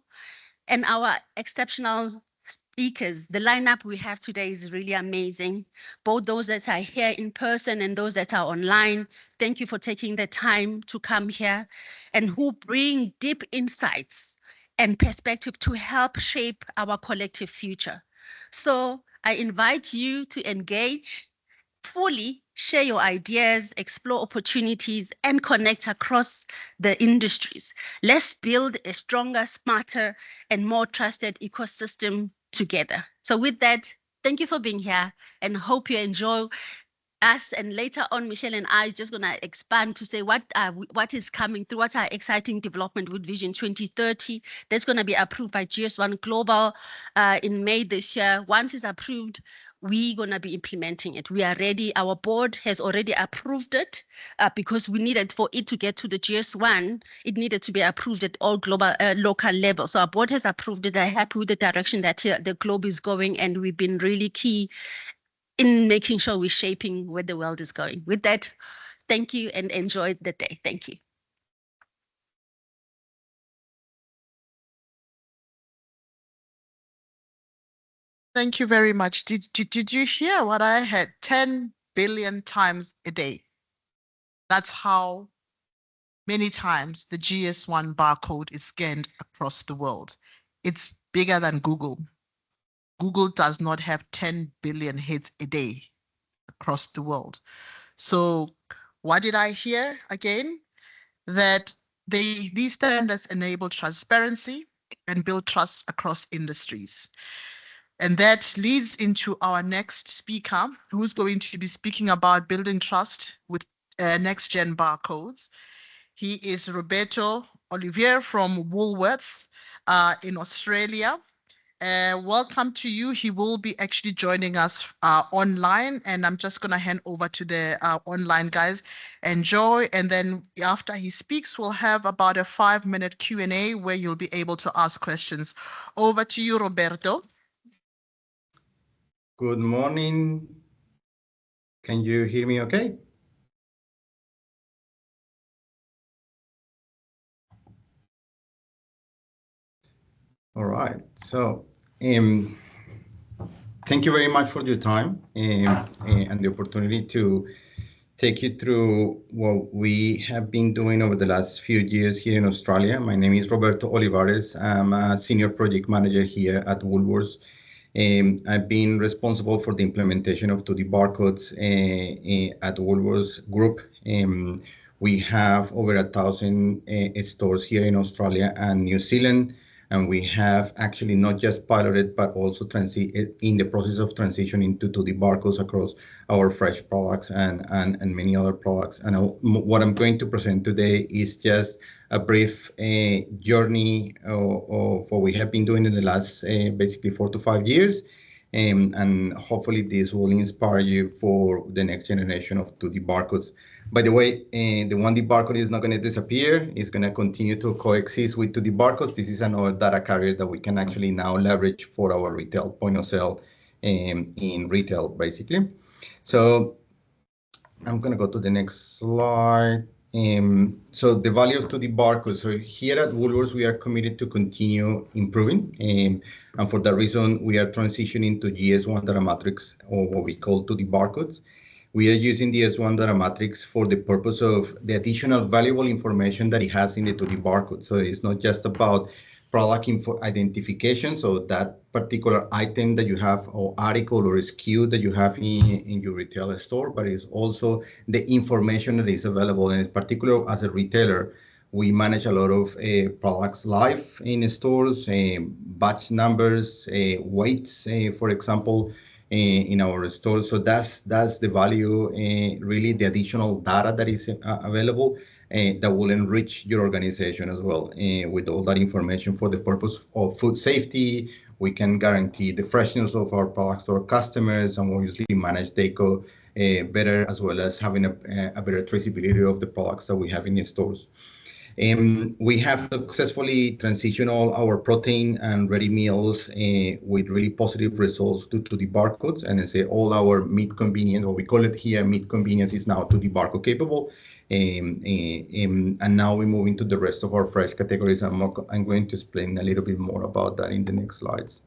And our exceptional speakers, the lineup we have today is really amazing. Both those that are here in person and those that are online, thank you for taking the time to come here and who bring deep insights and perspective to help shape our collective future. So I invite you to engage fully, share your ideas, explore opportunities, and connect across the industries. Let's build a stronger, smarter, and more trusted ecosystem together. So with that, thank you for being here and hope you enjoy us. And later on, Michelle and I just going to expand to say what is coming through, what's our exciting development with Vision 2030. That's going to be approved by GS1 Global in May this year. Once it's approved, we're going to be implementing it. We are ready. Our board has already approved it because we needed for it to get to the GS1, it needed to be approved at all global, local levels. So our board has approved it. They're happy with the direction that the globe is going, and we've been really key in making sure we're shaping where the world is going. With that, thank you and enjoy the day. Thank you. Thank you very much. Did you hear what I had? 10 billion times a day. That's how many times the GS1 barcode is scanned across the world. It's bigger than Google. Google does not have 10 billion hits a day across the world. So what did I hear again? That these standards enable transparency and build trust across industries. And that leads into our next speaker, who's going to be speaking about building trust with next-gen barcodes. He is Roberto Olivier from Woolworths in Australia. Welcome to you. He will be actually joining us online, and I'm just going to hand over to the online guys. Enjoy, and then after he speaks, we'll have about a 5-minute Q&A where you'll be able to ask questions. Over to you, Roberto. Good morning. Can you hear me okay? All right. So, um, thank you very much for your time and the opportunity to take you through what we have been doing over the last few years here in Australia. My name is Roberto Olivares. I'm a senior project manager here at Woolworths. I've been responsible for the implementation of 2D barcodes at Woolworths Group. We have over 1,000 stores here in Australia and New Zealand. And we have actually not just piloted, but also in the process of transitioning to the barcodes across our fresh products and many other products. And what I'm going to present today is just a brief journey of what we have been doing in the last basically 4 to 5 years. And hopefully this will inspire you for the next generation of 2D barcodes. By the way, the 1D barcode is not going to disappear. It's going to continue to coexist with 2D barcodes. This is another data carrier that we can actually now leverage for our retail point of sale in retail, basically. So I'm going to go to the next slide. So the value of 2D barcodes. So here at Woolworths, we are committed to continue improving. And for that reason, we are transitioning to GS1 data matrix, or what we call 2D barcodes. We are using the S1 data matrix for the purpose of the additional valuable information that it has in the 2D barcode. So it's not just about product info identification, so that particular item that you have or article or SKU that you have in your retail store, but it's also the information that is available. And in particular, as a retailer, we manage a lot of products live in stores, batch numbers, weights, for example, in our stores. So that's the value, really the additional data that is available that will enrich your organization as well with all that information for the purpose of food safety. We can guarantee the freshness of our products to our customers and obviously manage DECO better, as well as having a better traceability of the products that we have in the stores. We have successfully transitioned all our protein and ready meals with really positive results to the barcodes. And I say all our meat convenience, or we call it here meat convenience, is now to the barcode capable. And now we move into the rest of our fresh categories. I'm going to explain a little bit more about that in the next slides.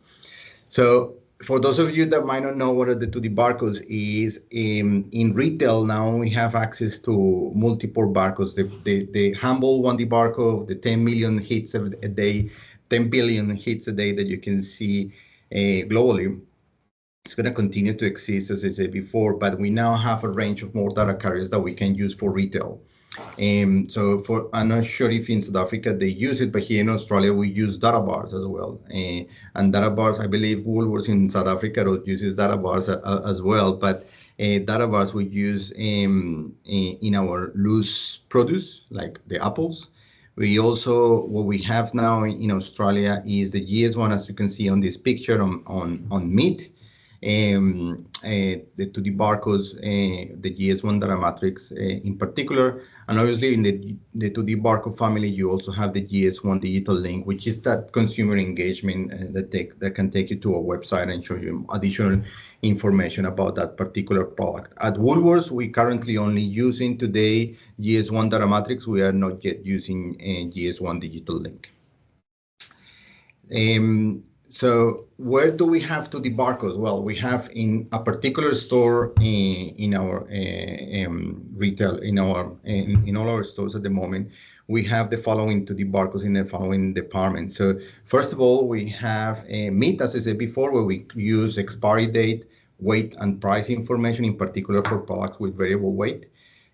So for those of you that might not know what are the 2D barcodes is, in retail now we have access to multiple barcodes. The humble 1D barcode, the 10 million hits a day, 10 billion hits a day that you can see globally. It's going to continue to exist, as I said before, but we now have a range of more data carriers that we can use for retail. So I'm not sure if in South Africa they use it, but here in Australia we use data bars as well. And data bars, I believe Woolworths in South Africa uses data bars as well. But data bars we use in our loose produce, like the apples. We also, what we have now in Australia is the GS1, as you can see on this picture, on meat. The 2D barcodes, the GS1 data matrix in particular. And obviously in the 2D barcode family, you also have the GS1 digital link, which is that consumer engagement that can take you to a website and show you additional information about that particular product. At Woolworths, we currently only using today GS1 data matrix. We are not yet using GS1 digital link. So where do we have 2D barcodes? Well, we have in a particular store in our retail, in all our stores at the moment, we have the following 2D barcodes in the following departments. So first of all, we have meat, as I said before, where we use expiry date, weight, and price information, in particular for products with variable weight.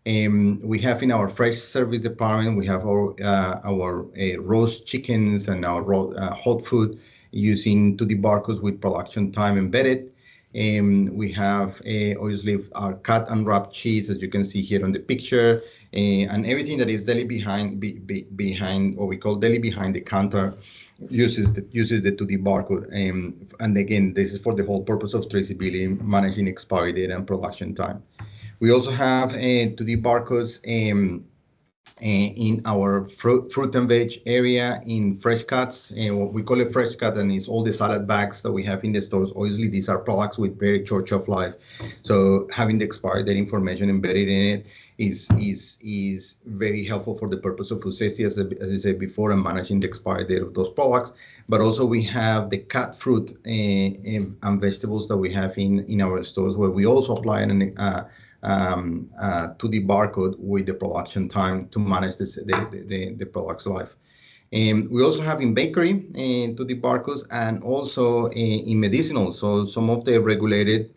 We have in our fresh service department, we have our roast chickens and our hot food using 2D barcodes with production time embedded. We have obviously our cut and wrap cheese, as you can see here on the picture, and everything that is deli behind what we call deli behind the counter uses the 2D barcode. And again, this is for the whole purpose of traceability, managing expiry date and production time. We also have 2D barcodes in our fruit and veg area in fresh cuts. What we call it fresh cut, and it's all the salad bags that we have in the stores. Obviously, these are products with very short shelf life. So having the expiry date information embedded in it is very helpful for the purpose of food safety, as I said before, and managing the expiry date of those products. But also we have the cut fruit and vegetables that we have in our stores, where we also apply to the barcode with the production time to manage the product's life. We also have in bakery to the barcodes, and also in medicinal. So some of the regulated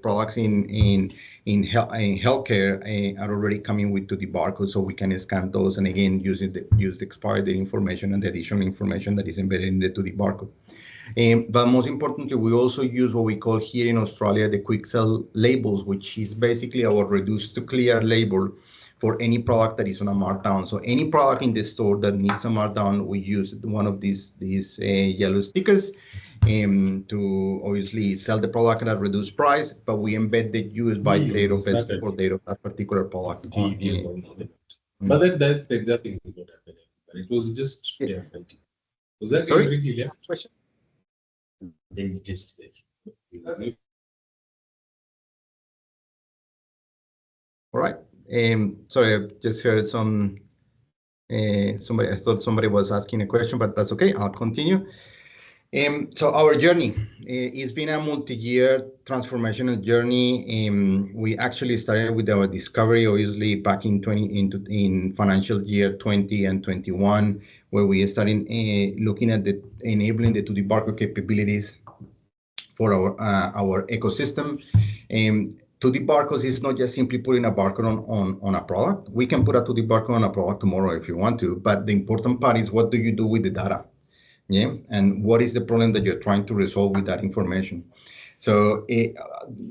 products in healthcare are already coming with to the barcode, so we can scan those and again use the expiry date information and the additional information that is embedded in the to the barcode. But most importantly, we also use what we call here in Australia the quick sell labels, which is basically our reduced to clear label for any product that is on a markdown. So any product in the store that needs a markdown, we use one of these yellow stickers to obviously sell the product at a reduced price, but we embed the use by date of it for date of that particular product. But that thing is not happening. It was just fighting. Was that Sorry? really left? Question? Then just All right. Sorry, I just heard somebody. I thought somebody was asking a question, but that's okay. I'll continue. So our journey, it's been a multi-year transformational journey. We actually started with our discovery, obviously, back in financial year 20 and 21, where we started looking at enabling the 2D barcode capabilities for our ecosystem. 2D barcodes is not just simply putting a barcode on a product. We can put a 2D barcode on a product tomorrow if you want to, but the important part is what do you do with the data? Yeah, and what is the problem that you're trying to resolve with that information? So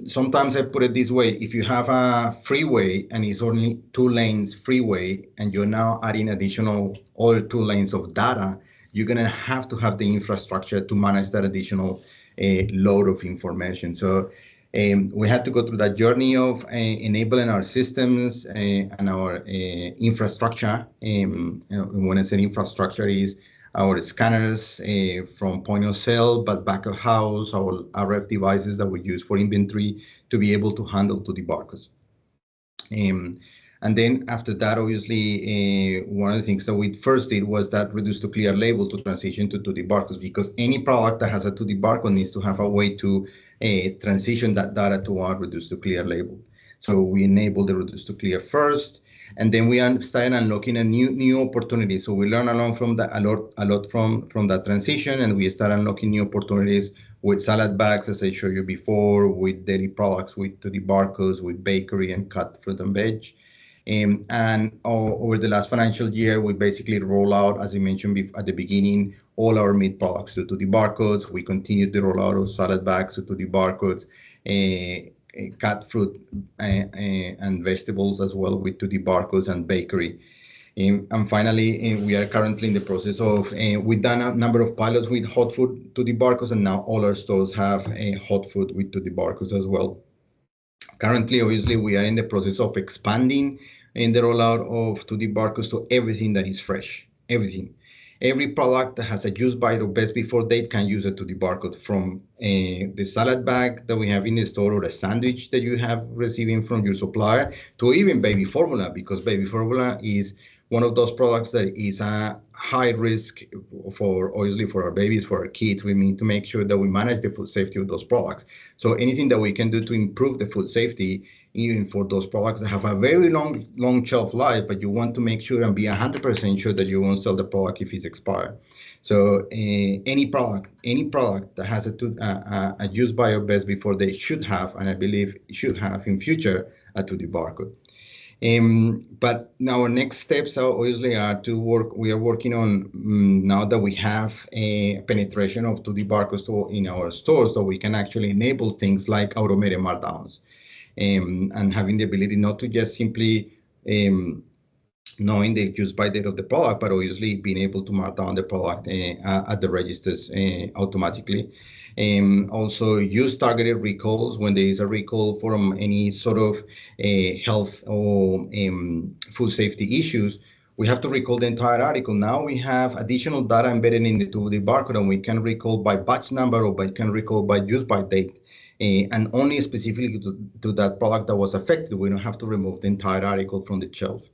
sometimes I put it this way: if you have a freeway and it's only 2 lanes freeway, and you're now adding additional other 2 lanes of data, you're gonna have to have the infrastructure to manage that additional load of information. So we had to go through that journey of enabling our systems and our infrastructure. When I say infrastructure, is our scanners from point of sale, but back of house, our RF devices that we use for inventory to be able to handle to the barcodes. And then after that, obviously, one of the things that we first did was that reduce to clear label to transition to 2D barcodes, because any product that has a 2D barcode needs to have a way to transition that data to our reduce to clear label. So we enable the reduce to clear first, and then we started unlocking a new opportunities. So we learn along from that a lot from that transition, and we start unlocking new opportunities with salad bags, as I showed you before, with dairy products, with 2D barcodes, with bakery and cut fruit and veg. And over the last financial year, we basically roll out, as I mentioned at the beginning, all our meat products to the barcodes. We continue the rollout of salad bags to the barcodes, cut fruit and vegetables as well with to the barcodes, and bakery. And finally, we are currently in the process of, we've done a number of pilots with hot food to the barcodes, and now all our stores have hot food with to the barcodes as well. Currently, obviously, we are in the process of expanding in the rollout of 2D barcodes to everything that is fresh, everything. Every product that has a use by or best before date can use a 2D barcode, from the salad bag that we have in the store, or a sandwich that you have receiving from your supplier, to even baby formula, because baby formula is one of those products that is a high risk for, obviously, for our babies, for our kids. We need to make sure that we manage the food safety of those products. So anything that we can do to improve the food safety, even for those products that have a very long shelf life, but you want to make sure and be 100% sure that you won't sell the product if it's expired. So any product that has a use by or best before, they should have, and I believe should have in future, a 2D barcode. But our next steps are obviously we are working on, now that we have a penetration of 2D barcodes in our stores, so we can actually enable things like automated markdowns, and having the ability not to just simply knowing the use by date of the product, but obviously being able to mark down the product at the registers automatically. Also use targeted recalls when there is a recall from any sort of health or food safety issues. we have to recall the entire article. Now we have additional data embedded in the 2D barcode, and we can recall by batch number or can recall by use by date, and only specifically to that product that was affected. We don't have to remove the entire article from the shelf.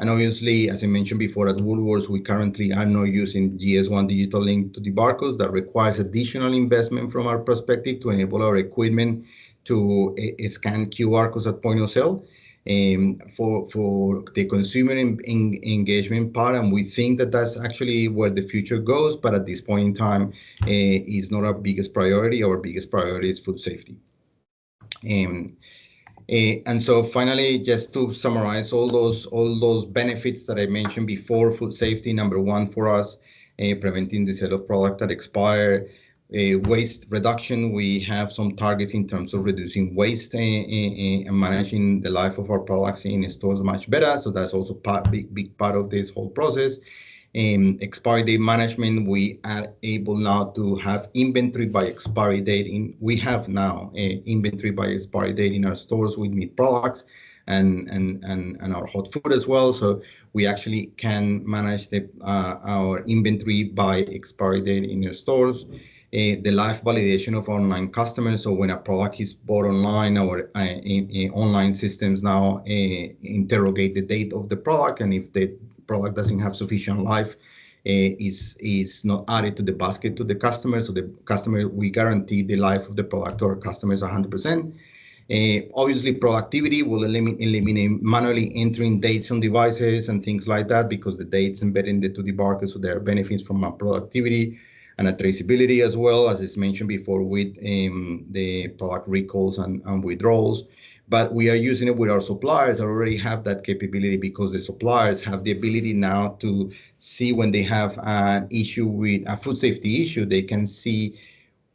And obviously, as I mentioned before, at Woolworths, we currently are not using GS1 digital link to the barcodes. That requires additional investment from our perspective to enable our equipment to scan QR codes at point of sale. For the consumer engagement part, and we think that that's actually where the future goes, but at this point in time, is not our biggest priority. Our biggest priority is food safety. And so finally, just to summarize all those benefits that I mentioned before, food safety, number one for us, preventing the sale of product that expire, waste reduction. We have some targets in terms of reducing waste and managing the life of our products in stores much better. So that's also big part of this whole process. Expiry date management, we are able now to have inventory by expiry date. We have now inventory by expiry date in our stores with meat products and our hot food as well. So we actually can manage our inventory by expiry date in your stores. The live validation of online customers. So when a product is bought online, our online systems now interrogate the date of the product, and if the product doesn't have sufficient life, is not added to the basket to the customer. So the customer, we guarantee the life of the product to our customers 100%. Obviously, productivity will eliminate manually entering dates on devices and things like that, because the dates embedded into the barcode, so there are benefits from productivity and a traceability as well, as is mentioned before, with the product recalls and withdrawals. But we are using it with our suppliers that already have that capability, because the suppliers have the ability now to see when they have an issue with a food safety issue. They can see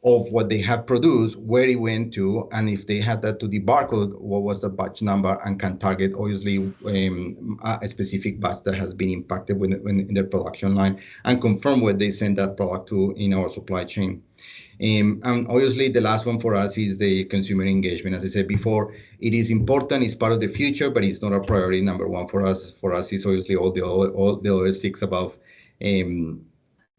of what they have produced, where it went to, and if they had that to the barcode, what was the batch number, and can target obviously a specific batch that has been impacted when in their production line, and confirm where they send that product to in our supply chain. And obviously, the last one for us is the consumer engagement. As I said before, it is important, it's part of the future, but it's not a priority number one for us. For us, it's obviously all the other six above,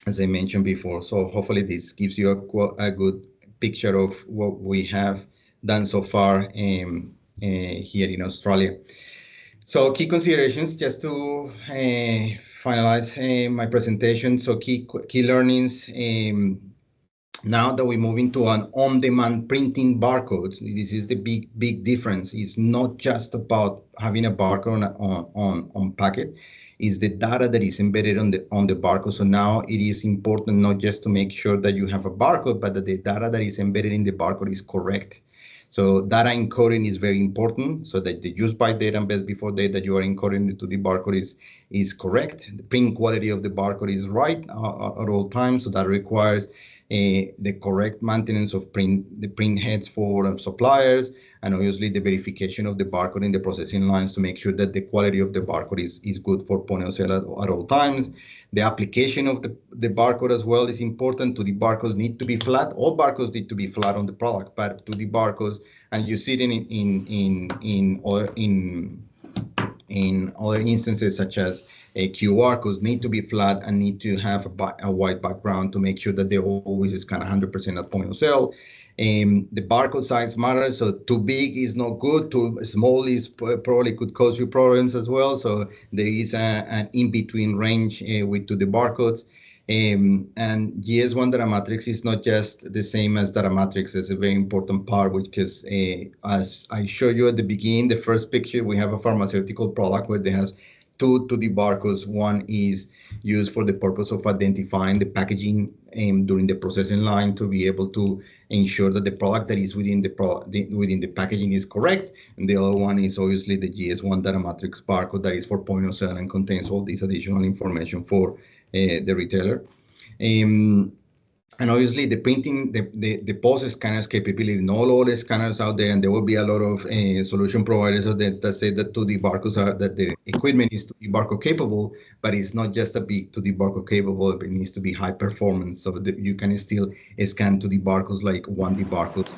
as I mentioned before. So hopefully this gives you a good picture of what we have done so far here in Australia. So key considerations, just to finalize my presentation. So key learnings. Now that we move into an on-demand printing barcodes, this is the big difference. It's not just about having a barcode on packet. It's the data that is embedded on the barcode. So now it is important not just to make sure that you have a barcode, but that the data that is embedded in the barcode is correct. So data encoding is very important, so that the use by date and best before date that you are encoding into the barcode is correct. The print quality of the barcode is right at all times. So that requires the correct maintenance of the print heads for suppliers, and obviously the verification of the barcode in the processing lines to make sure that the quality of the barcode is good for point of sale at all times. The application of the barcode as well is important. To the barcodes need to be flat. All barcodes need to be flat on the product, but to the barcodes, and you see it in other instances, such as QR codes, need to be flat and need to have a white background to make sure that they always is kind of 100% at point of sale. The barcode size matters, so too big is not good, too small is probably could cause you problems as well. So there is an in-between range to the barcodes. And GS1 data matrix is not just the same as data matrix. It's a very important part, because as I showed you at the beginning, the first picture, we have a pharmaceutical product where there has two to the barcodes. One is used for the purpose of identifying the packaging during the processing line to be able to ensure that the product that is within the packaging is correct. And the other one is obviously the GS1 data matrix barcode that is for point of sale and contains all this additional information for the retailer. And obviously the printing, the POS scanners capability, not all the scanners out there, and there will be a lot of solution providers that say that 2D barcodes that the equipment is 2D barcode capable, but it's not just a big 2D barcode capable, it needs to be high performance, so that you can still scan 2D barcodes like 1D barcodes.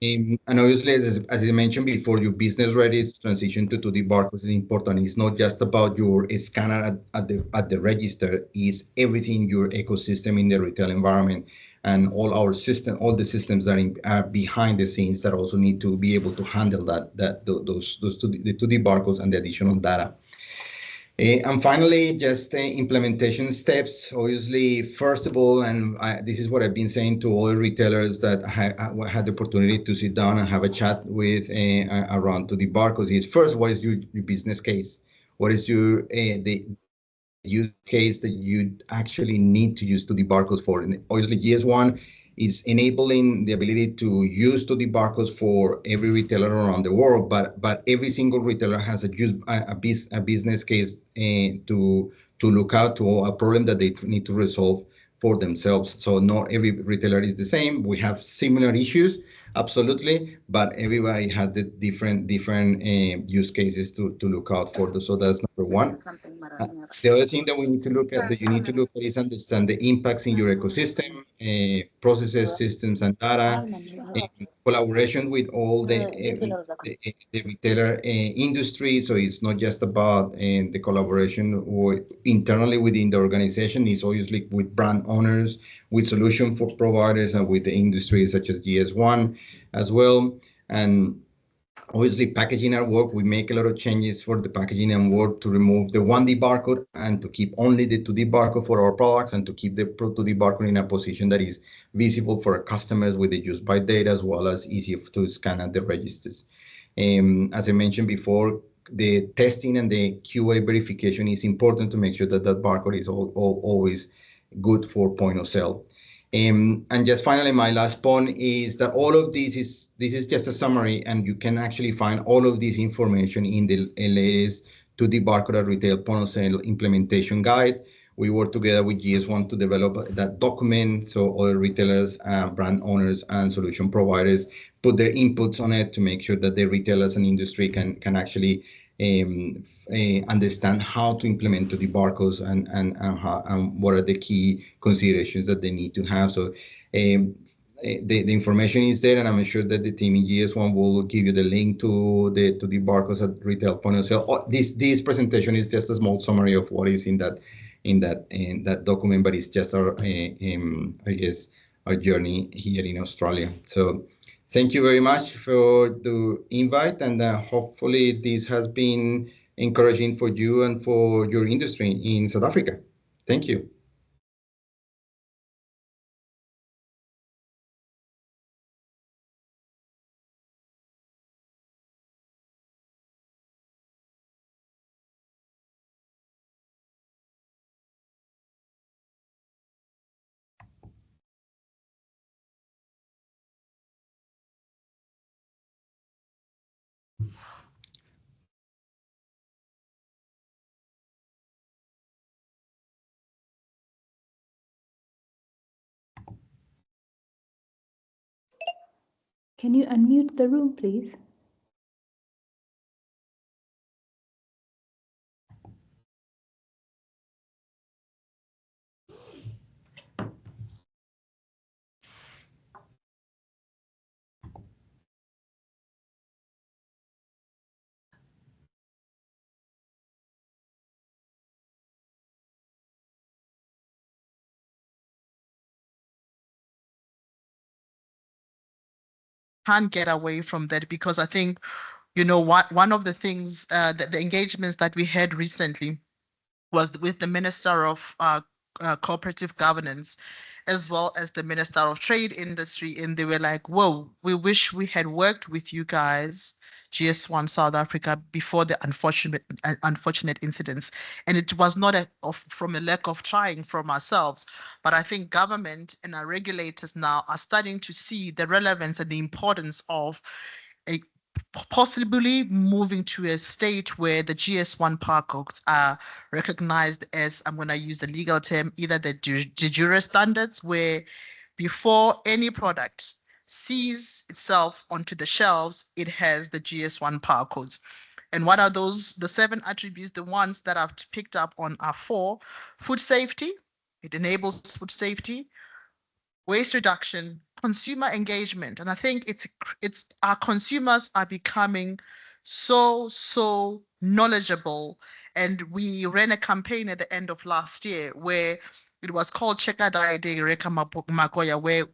And obviously, as I mentioned before, your business ready transition to 2D barcodes is important. It's not just about your scanner at the register, it's everything in your ecosystem in the retail environment and all the systems that are behind the scenes that also need to be able to handle those 2D, the 2D barcodes and the additional data. And finally, just implementation steps. Obviously, first of all, and this is what I've been saying to all the retailers that I had the opportunity to sit down and have a chat with around to the barcodes is first, what is your business case? What is the use case that you actually need to use to the barcodes for? And obviously, GS1 is enabling the ability to use to the barcodes for every retailer around the world, but every single retailer has a business case to look out to a problem that they need to resolve for themselves. So not every retailer is the same. We have similar issues, absolutely, but everybody had the different use cases to look out for. So that's number one. The other thing that we need to look at, that you need to look at, is understand the impacts in your ecosystem, processes, systems, and data, collaboration with all the retailer industry. So it's not just about the collaboration or internally within the organization. It's obviously with brand owners, with solution for providers, and with the industry such as GS1 as well. And obviously, packaging and work, we make a lot of changes for the packaging and work to remove the 1D barcode and to keep only the 2D barcode for our products, and to keep the 2D barcode in a position that is visible for our customers with the use by data, as well as easy to scan at the registers. As I mentioned before, the testing and the QA verification is important to make sure that that barcode is always good for point of sale. And just finally, my last point is that all of this is just a summary, and you can actually find all of this information in the latest 2D barcode at retail point of sale implementation guide. We work together with GS1 to develop that document, so other retailers, brand owners, and solution providers put their inputs on it to make sure that the retailers and industry can actually understand how to implement to the barcodes and what are the key considerations that they need to have. So the information is there, and I'm sure that the team in GS1 will give you the link to the barcodes at retail point of sale. This presentation is just a small summary of what is in that document, but it's just our I guess our journey here in Australia. So thank you very much for the invite, and hopefully this has been encouraging for you and for your industry in South Africa. Thank you. Can you unmute the room, please? Can't get away from that, because I think, one of the things, the engagements that we had recently was with the Minister of Cooperative Governance, as well as the Minister of Trade Industry. And they were like, whoa, we wish we had worked with you guys, GS1 South Africa, before the unfortunate incidents. And it was not from a lack of trying from ourselves, but I think government and our regulators now are starting to see the relevance and the importance of a possibly moving to a state where the GS1 barcodes are recognized as, I'm going to use the legal term, either the de jure standards, where before any product sees itself onto the shelves, it has the GS1 barcodes. And what are those? The 7 attributes, the ones that I've picked up on are 4. Food safety. It enables food safety. waste reduction, consumer engagement. And I think it's our consumers are becoming so knowledgeable. And we ran a campaign at the end of last year where it was called Cheka Daide Reka Magoya, where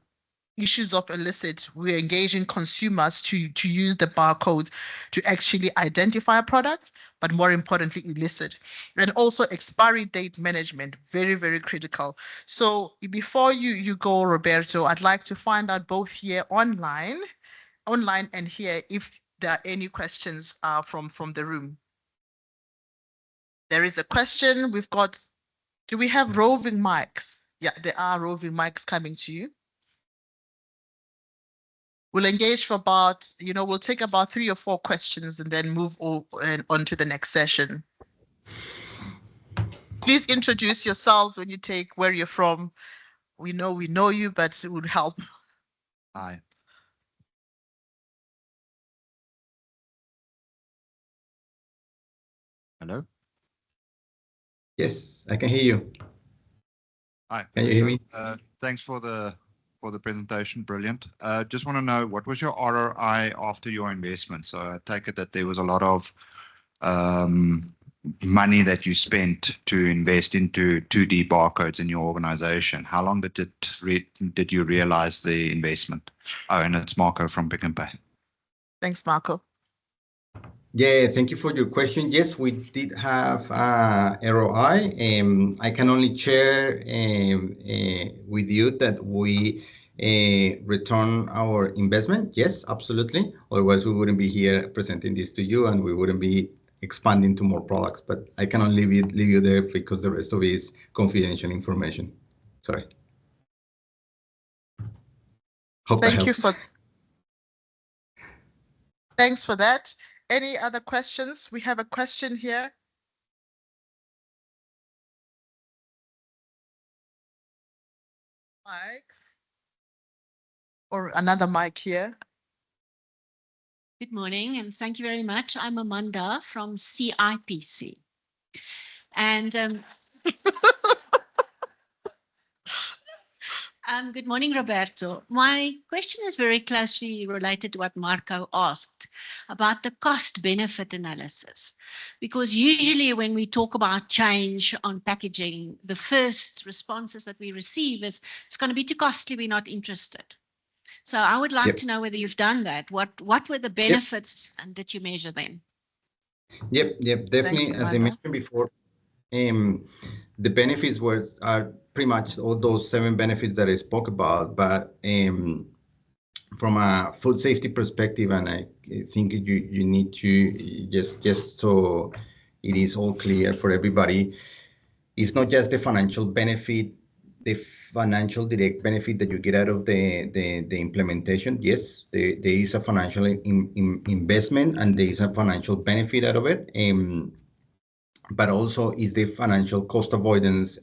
issues of illicit, we're engaging consumers to use the barcodes to actually identify products, but more importantly, illicit. And also expiry date management, very critical. So before you go, Roberto, I'd like to find out both here online and here if there are any questions from the room. There is a question. We've got, do we have roving mics? Yeah, there are roving mics coming to you. We'll engage for about, we'll take about 3 or 4 questions and then move on to the next session. Please introduce yourselves when you take where you're from. We know you, but it would help. Hi. Hello? Yes, I can hear you. Hi. Can you hear me? Thanks for the presentation. Brilliant. Just want to know, what was your ROI after your investment? So I take it that there was a lot of money that you spent to invest into 2D barcodes in your organization. How long did you realize the investment? Oh, and it's Marco from Pick n Pay. Thanks, Marco. Yeah, thank you for your question. Yes, we did have ROI. I can only share with you that we return our investment. Yes, absolutely. Otherwise, we wouldn't be here presenting this to you, and we wouldn't be expanding to more products. But I cannot leave you there because the rest of it is confidential information. Sorry. Hope that helps. Thanks for that. Any other questions? We have a question here. Mic. Or another mic here. Good morning, and thank you very much. I'm Amanda from CIPC. And good morning, Roberto. My question is very closely related to what Marco asked about the cost-benefit analysis. Because usually when we talk about change on packaging, the first responses that we receive is, it's going to be too costly, we're not interested. So I would like to know whether you've done that. What were the benefits and did you measure them? Yep, definitely. Thanks, as I mentioned before, the benefits are pretty much all those 7 benefits that I spoke about, but from a food safety perspective, and I think you need to just so it is all clear for everybody, it's not just the financial benefit, the financial direct benefit that you get out of the implementation. Yes, there is a financial investment and there is a financial benefit out of it. But also is the financial cost avoidance.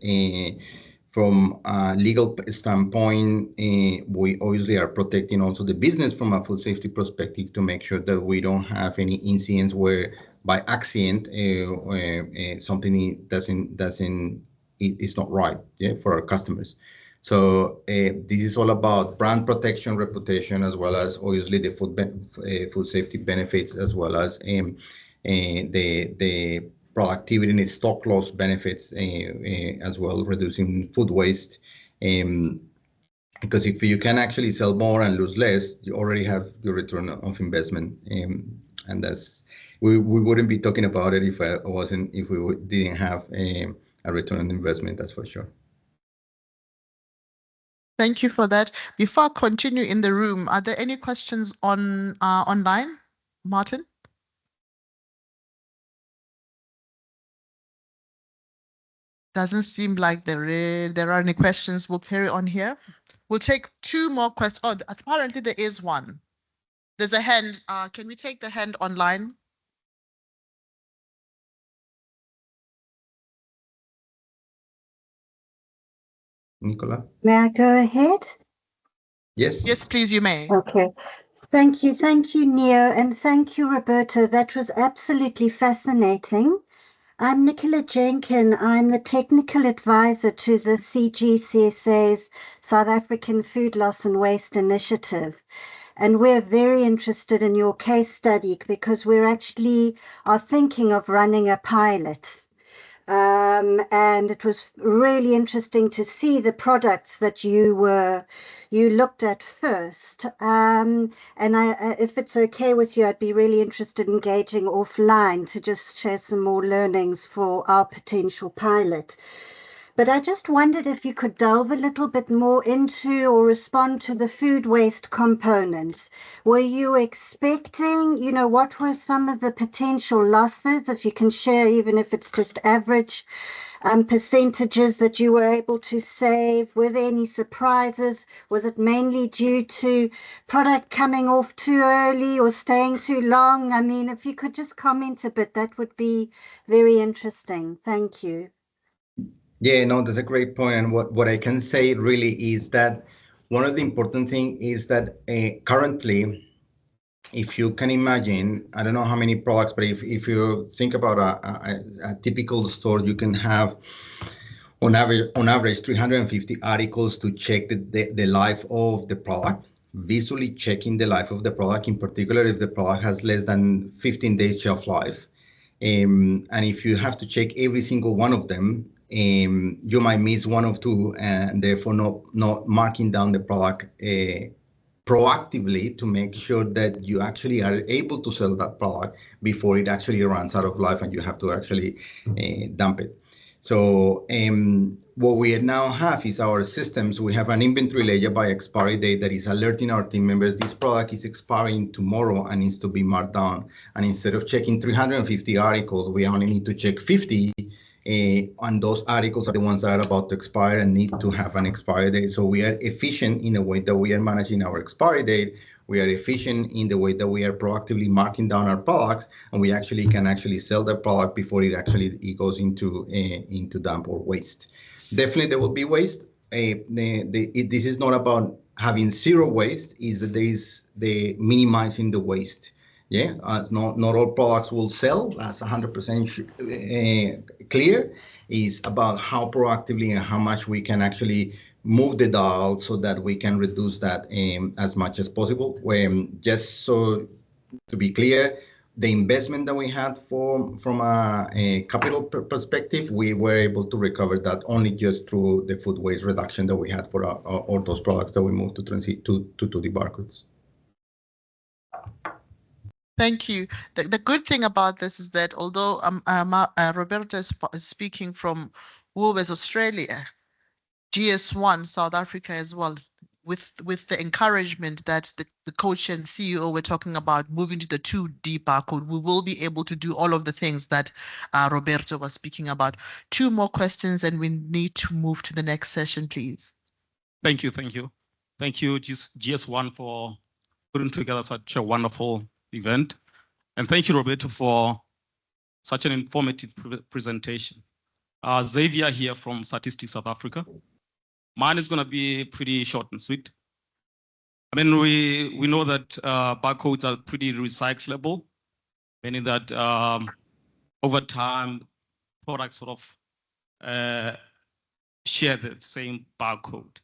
From a legal standpoint, we obviously are protecting also the business from a food safety perspective to make sure that we don't have any incidents where by accident something it's not right for our customers. So this is all about brand protection, reputation, as well as obviously the food safety benefits, as well as the productivity and stock loss benefits, as well, reducing food waste. Because if you can actually sell more and lose less, you already have your return of investment. And that's, we wouldn't be talking about it if we didn't have a return on investment, that's for sure. Thank you for that. Before I continue in the room, are there any questions online, Martin? Doesn't seem like there are any questions. We'll carry on here. We'll take 2 more questions. Oh, apparently there is one. There's a hand. Can we take the hand online? Nicola? May I go ahead? Yes. Yes, please, you may. Okay. Thank you, Neo, and thank you, Roberto. That was absolutely fascinating. I'm Nicola Jenkin. I'm the technical advisor to the CGCSA's South African Food Loss and Waste Initiative. And we're very interested in your case study because we're actually are thinking of running a pilot. And it was really interesting to see the products that you looked at first. And if it's okay with you, I'd be really interested in engaging offline to just share some more learnings for our potential pilot. But I just wondered if you could delve a little bit more into or respond to the food waste components. Were you expecting, what were some of the potential losses, if you can share, even if it's just average percentages that you were able to save? Were there any surprises? Was it mainly due to product coming off too early or staying too long? I mean, if you could just comment a bit, that would be very interesting. Thank you. Yeah, no, that's a great point. And what I can say really is that one of the important thing is that currently, if you can imagine, I don't know how many products, but if you think about a typical store, you can have on average 350 articles to check the life of the product, visually checking the life of the product, in particular if the product has less than 15 days shelf life. And if you have to check every single one of them, you might miss one or two, and therefore not marking down the product proactively to make sure that you actually are able to sell that product before it actually runs out of life and you have to actually dump it. So what we now have is our systems. We have an inventory ledger by expiry date that is alerting our team members this product is expiring tomorrow and needs to be marked down. And instead of checking 350 articles, we only need to check 50. And those articles are the ones that are about to expire and need to have an expiry date. So we are efficient in the way that we are managing our expiry date. We are efficient in the way that we are proactively marking down our products, and we actually can sell the product before it goes into dump or waste. Definitely, there will be waste. This is not about having zero waste. Is the minimizing the waste. Yeah, not all products will sell. That's 100% clear. Is about how proactively and how much we can actually move the dial so that we can reduce that as much as possible. Just so to be clear, the investment that we had from a capital perspective, we were able to recover that only just through the food waste reduction that we had for all those products that we moved to the barcodes. Thank you. The good thing about this is that although Roberto is speaking from Woolworths Australia, GS1 South Africa as well, with the encouragement that the coach and CEO were talking about moving to the 2D barcode, we will be able to do all of the things that Roberto was speaking about. Two more questions and we need to move to the next session, please. Thank you. Thank you, GS1 for putting together such a wonderful event. And thank you, Roberto, for such an informative presentation. Xavier here from Statistics South Africa. Mine is going to be pretty short and sweet. I mean, we know that barcodes are pretty recyclable, meaning that over time, products sort of share the same barcode.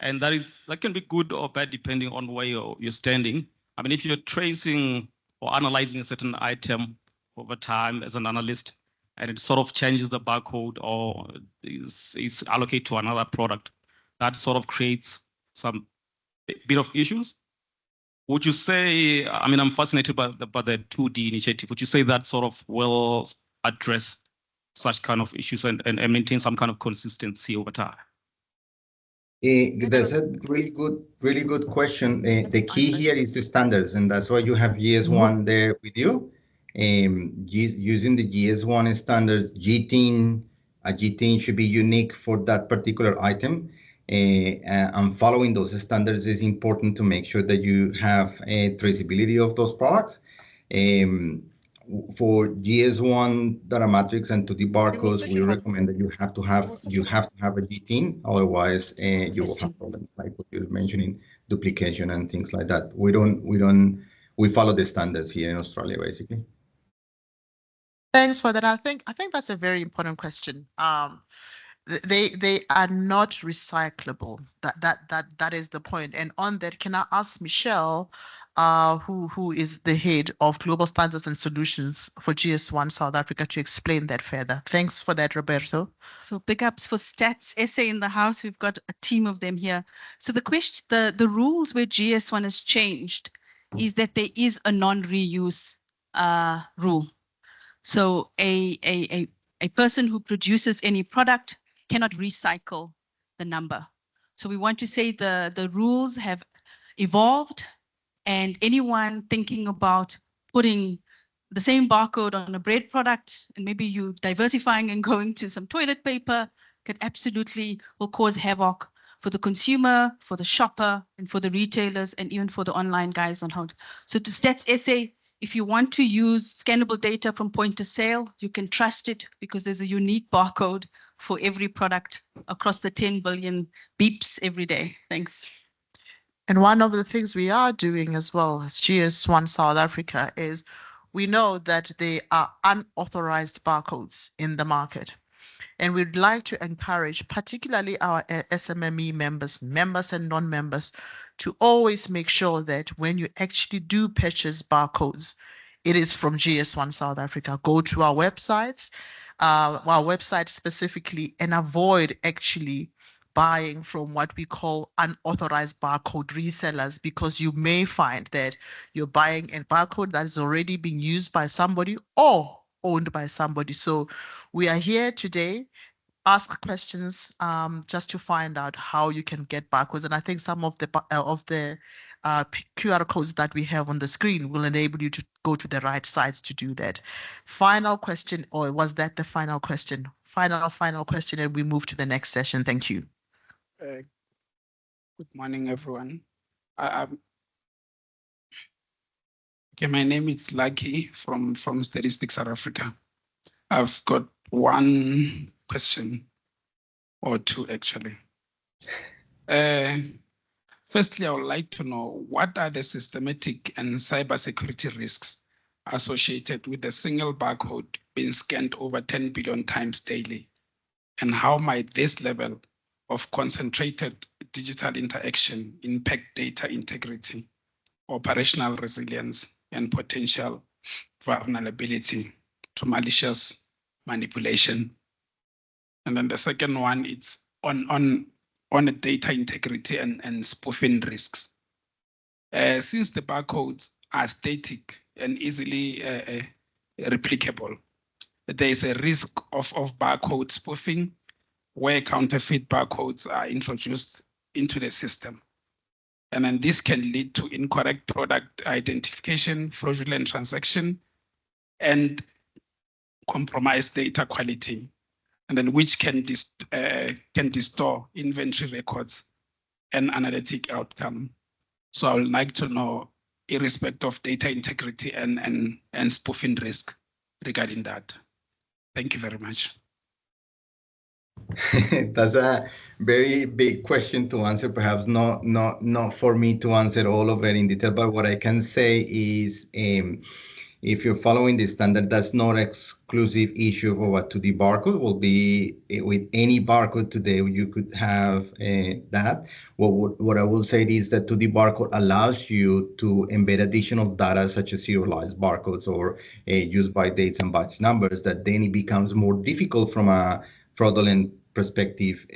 And that can be good or bad depending on where you're standing. I mean, if you're tracing or analyzing a certain item over time as an analyst, and it sort of changes the barcode or is allocated to another product, that sort of creates some bit of issues. Would you say, I mean, I'm fascinated by the 2D initiative. Would you say that sort of will address such kind of issues and maintain some kind of consistency over time? That's a really good question. The key here is the standards, and that's why you have GS1 there with you. Using the GS1 standards, a GTIN should be unique for that particular item. And following those standards is important to make sure that you have a traceability of those products. For GS1 data matrix and 2D barcodes, we recommend that you have to have a GTIN, otherwise you will have problems like what you're mentioning, duplication and things like that. We follow the standards here in Australia, basically. Thanks for that. I think that's a very important question. They are not recyclable. That is the point. And on that, can I ask Michelle, who is the head of Global Standards and Solutions for GS1 South Africa, to explain that further? Thanks for that, Roberto. So big ups for Stats SA in the house. We've got a team of them here. So the question, the rules where GS1 has changed is that there is a non-reuse rule. So a person who produces any product cannot recycle the number. So we want to say the rules have evolved, and anyone thinking about putting the same barcode on a bread product, and maybe you diversifying and going to some toilet paper, could absolutely will cause havoc for the consumer, for the shopper, and for the retailers, and even for the online guys on how. So to Stats SA, if you want to use scannable data from point of sale, you can trust it because there's a unique barcode for every product across the 10 billion beeps every day. Thanks. And one of the things we are doing as well as GS1 South Africa is we know that there are unauthorized barcodes in the market. And we'd like to encourage particularly our SMME members and non-members, to always make sure that when you actually do purchase barcodes, it is from GS1 South Africa. Go to our websites, our website specifically, and avoid actually buying from what we call unauthorized barcode resellers, because you may find that you're buying a barcode that is already being used by somebody or owned by somebody. So we are here today, ask questions just to find out how you can get barcodes. And I think some of the QR codes that we have on the screen will enable you to go to the right sites to do that. Final question, or was that the final question? Final question, and we move to the next session. Thank you. Good morning, everyone. Okay, my name is Lucky from Statistics South Africa. I've got one question, or two actually. Firstly, I would like to know, what are the systematic and cybersecurity risks associated with a single barcode being scanned over 10 billion times daily? And how might this level of concentrated digital interaction impact data integrity, operational resilience, and potential vulnerability to malicious manipulation? And then the second one, it's on data integrity and spoofing risks. Since the barcodes are static and easily replicable, there is a risk of barcode spoofing where counterfeit barcodes are introduced into the system. And then this can lead to incorrect product identification, fraudulent transaction, and compromised data quality, and then which can distort inventory records and analytic outcome. So I would like to know, irrespective of data integrity and spoofing risk regarding that. Thank you very much. That's a very big question to answer. Perhaps not for me to answer all of it in detail, but what I can say is, if you're following the standard, that's not exclusive issue of a 2D barcode. Will be with any barcode today, you could have that. What I will say is that 2D barcode allows you to embed additional data such as serialized barcodes or used by dates and batch numbers, that then it becomes more difficult from a fraudulent perspective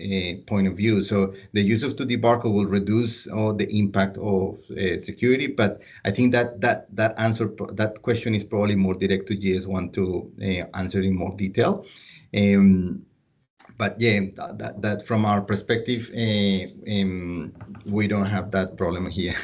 point of view. So the use of 2D barcode will reduce the impact of security, but I think that question is probably more direct to GS1 to answer in more detail. But yeah, that from our perspective, we don't have that problem here.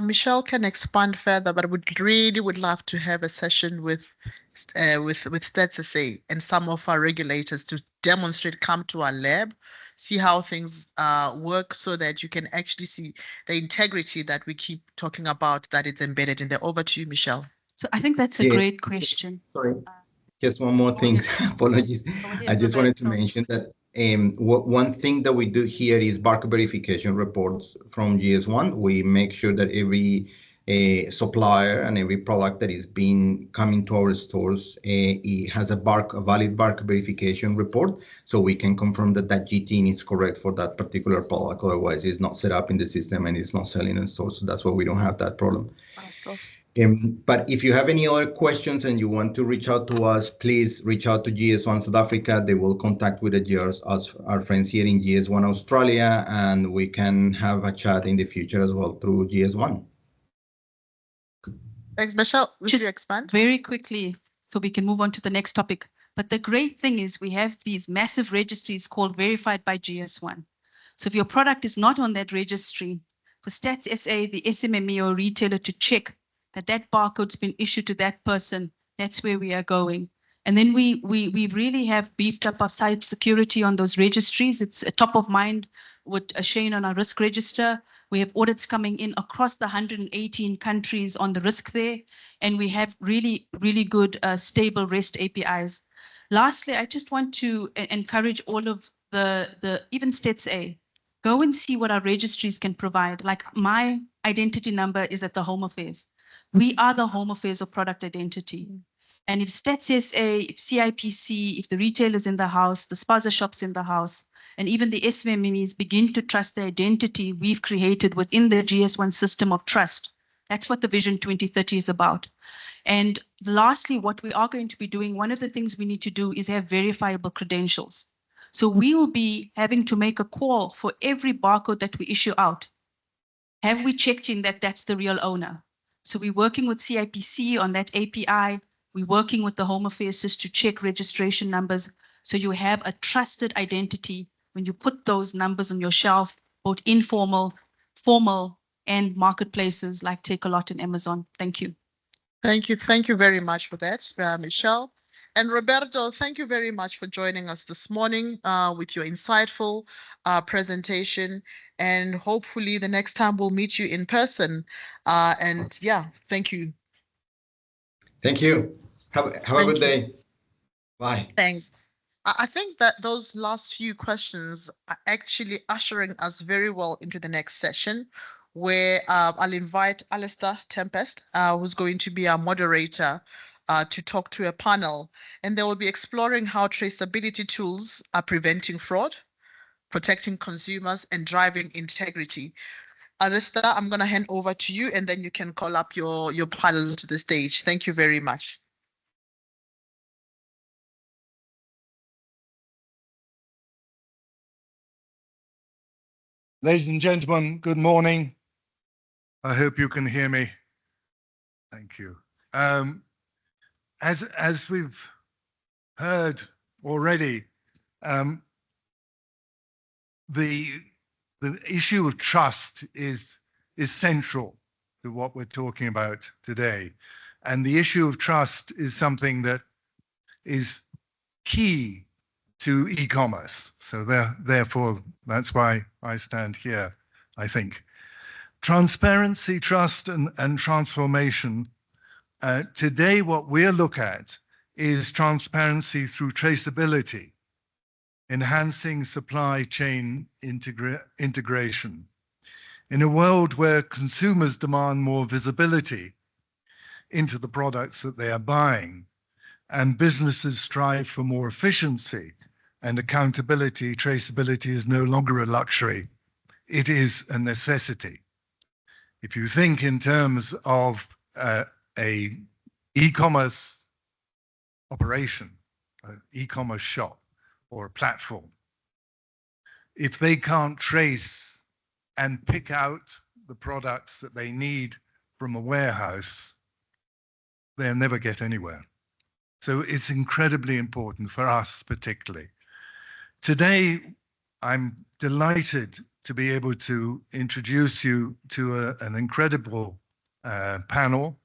Michelle can expand further, but we would love to have a session with Stats SA and some of our regulators to demonstrate, come to our lab, see how things work, so that you can actually see the integrity that we keep talking about, that it's embedded in there. Over to you, Michelle. So I think that's a great question. Sorry, just one more thing. Apologies. I just wanted to mention that one thing that we do here is barcode verification reports from GS1. We make sure that every supplier and every product that is being coming to our stores, it has a valid barcode verification report, so we can confirm that that GTN is correct for that particular product. Otherwise, it's not set up in the system and it's not selling in stores. So that's why we don't have that problem. But if you have any other questions and you want to reach out to us, please reach out to GS1 South Africa. They will contact with our friends here in GS1 Australia, and we can have a chat in the future as well through GS1. Thanks, Michelle. Would you expand? Very quickly, so we can move on to the next topic. But the great thing is we have these massive registries called Verified by GS1. So if your product is not on that registry, for Stats SA, the SMME or retailer to check that that barcode's been issued to that person, that's where we are going. And then we really have beefed up our site security on those registries. It's a top of mind with Shane on our risk register. We have audits coming in across the 118 countries on the risk there. And we have really, really good stable REST APIs. Lastly, I just want to encourage all of the even Stats A, go and see what our registries can provide. Like my identity number is at the Home Affairs. We are the Home Affairs of product identity. And if Stats SA, if CIPC, if the retailers in the house, the spaza shops in the house, and even the SMMEs begin to trust the identity we've created within the GS1 system of trust, that's what the Vision 2030 is about. And lastly, what we are going to be doing, one of the things we need to do is have verifiable credentials. So we will be having to make a call for every barcode that we issue out. Have we checked in that that's the real owner? So we're working with CIPC on that API. We're working with the Home Affairs just to check registration numbers. So you have a trusted identity when you put those numbers on your shelf, both informal, formal, and marketplaces like Takealot and Amazon. Thank you. Thank you. Thank you very much for that, Michelle. And Roberto, thank you very much for joining us this morning with your insightful presentation. And hopefully the next time we'll meet you in person. And yeah, thank you. Thank you. Have a good day. Bye. Thanks. I think that those last few questions are actually ushering us very well into the next session, where I'll invite Alistair Tempest, who's going to be our moderator, to talk to a panel. And they will be exploring how traceability tools are preventing fraud, protecting consumers, and driving integrity. Alistair, I'm going to hand over to you, and then you can call up your panel to the stage. Thank you very much. Ladies and gentlemen, good morning. I hope you can hear me. Thank you. As we've heard already, the issue of trust is central to what we're talking about today. And the issue of trust is something that is key to e-commerce. So therefore, that's why I stand here, I think. Transparency, trust, and transformation. Today, what we'll look at is transparency through traceability, enhancing supply chain integration. In a world where consumers demand more visibility into the products that they are buying, and businesses strive for more efficiency and accountability, traceability is no longer a luxury. It is a necessity. If you think in terms of a e-commerce operation, an e-commerce shop or a platform, if they can't trace and pick out the products that they need from a warehouse, they'll never get anywhere. So it's incredibly important for us particularly. Today, I'm delighted to be able to introduce you to an incredible panel.